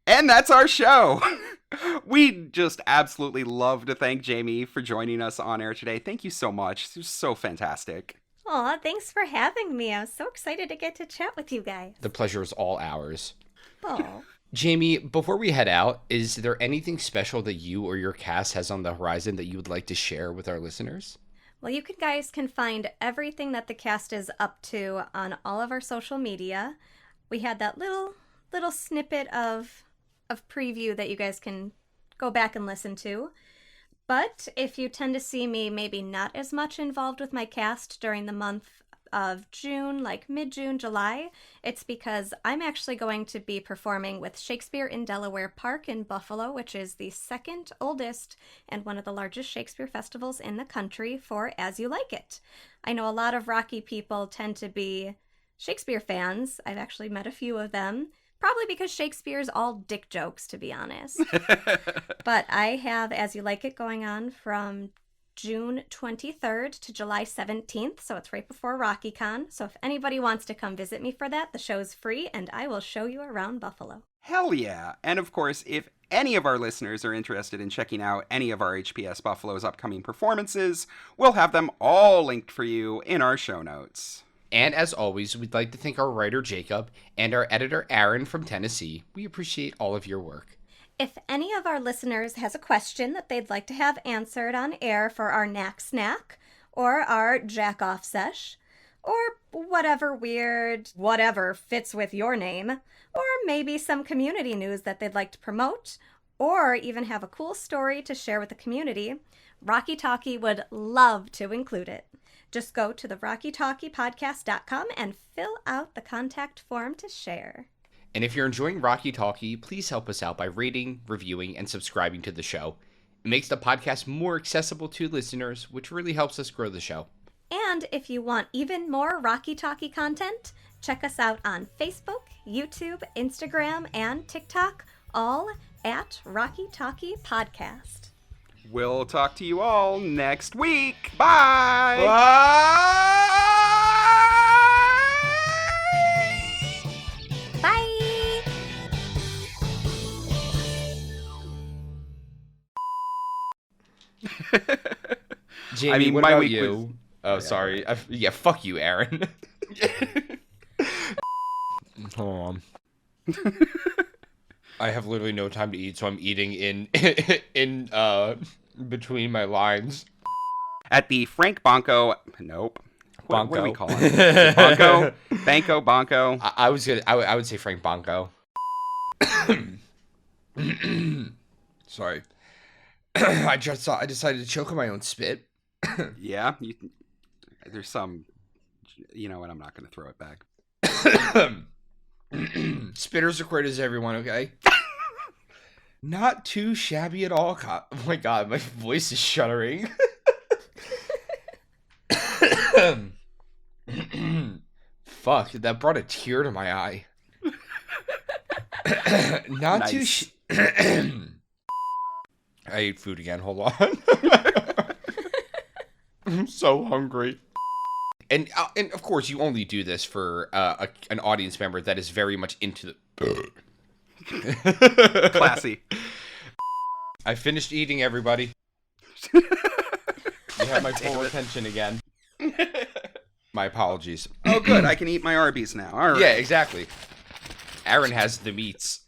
And that's our show. We just absolutely love to thank Jamie for joining us on air today. Thank you so much. It was so fantastic. Aw, thanks for having me. I was so excited to get to chat with you guys. The pleasure is all ours. Oh. Jamie, before we head out, is there anything special that you or your cast has on the horizon that you would like to share with our listeners? Well, you guys can find everything that the cast is up to on all of our social media. We had that little snippet of preview that you guys can go back and listen to. But if you tend to see me maybe not as much involved with my cast during the month of June, like mid-June, July, it's because I'm actually going to be performing with Shakespeare in Delaware Park in Buffalo, which is the second oldest and one of the largest Shakespeare festivals in the country for As You Like It. I know a lot of Rocky people tend to be Shakespeare fans. I've actually met a few of them, probably because Shakespeare's all dick jokes, to be honest. But I have As You Like It going on from June 23rd to July 17th, so it's right before RockyCon. So if anybody wants to come visit me for that, the show's free, and I will show you around Buffalo. Hell yeah. And of course, if any of our listeners are interested in checking out any of RHPS Buffalo's upcoming performances, we'll have them all linked for you in our show notes. And as always, we'd like to thank our writer Jacob and our editor Aaron from Tennessee. We appreciate all of your work. If any of our listeners has a question that they'd like to have answered on air for our NAAQ Snack, or our Jack-Off Sesh, or whatever weird whatever fits with your name, or maybe some community news that they'd like to promote, or even have a cool story to share with the community, Rocky Talkie would love to include it. Just go to the RockyTalkiePodcast.com and fill out the contact form to share. And if you're enjoying Rocky Talkie, please help us out by rating, reviewing, and subscribing to the show. It makes the podcast more accessible to listeners, which really helps us grow the show. And if you want even more Rocky Talkie content, check us out on Facebook, YouTube, Instagram, and TikTok, all at Rocky Talkie Podcast. We'll talk to you all next week. Bye! Bye! Jamie, what about you? Oh, sorry. Yeah, fuck you, Aaron. Hold on. I have literally no time to eat, so I'm eating in between my lines. At the Frank Bonko... Nope. What do we Bonko. call it? Is it Bonko? Banco? Bonko? I would say Frank Bonko. Sorry. I decided to choke on my own spit. Yeah, there's some. You know what? I'm not going to throw it back. Spitters are critters, everyone. Okay. Not too shabby at all. Oh my god, my voice is shuddering. Fuck, that brought a tear to my eye. Not Nice. too. I ate food again. Hold on. I'm so hungry. And of course, you only do this for an audience member that is very much into the. Classy. I finished eating, everybody. You have my full attention again. My apologies. Oh, good. I can eat my Arby's now. All right. Yeah, exactly. Aaron has the meats.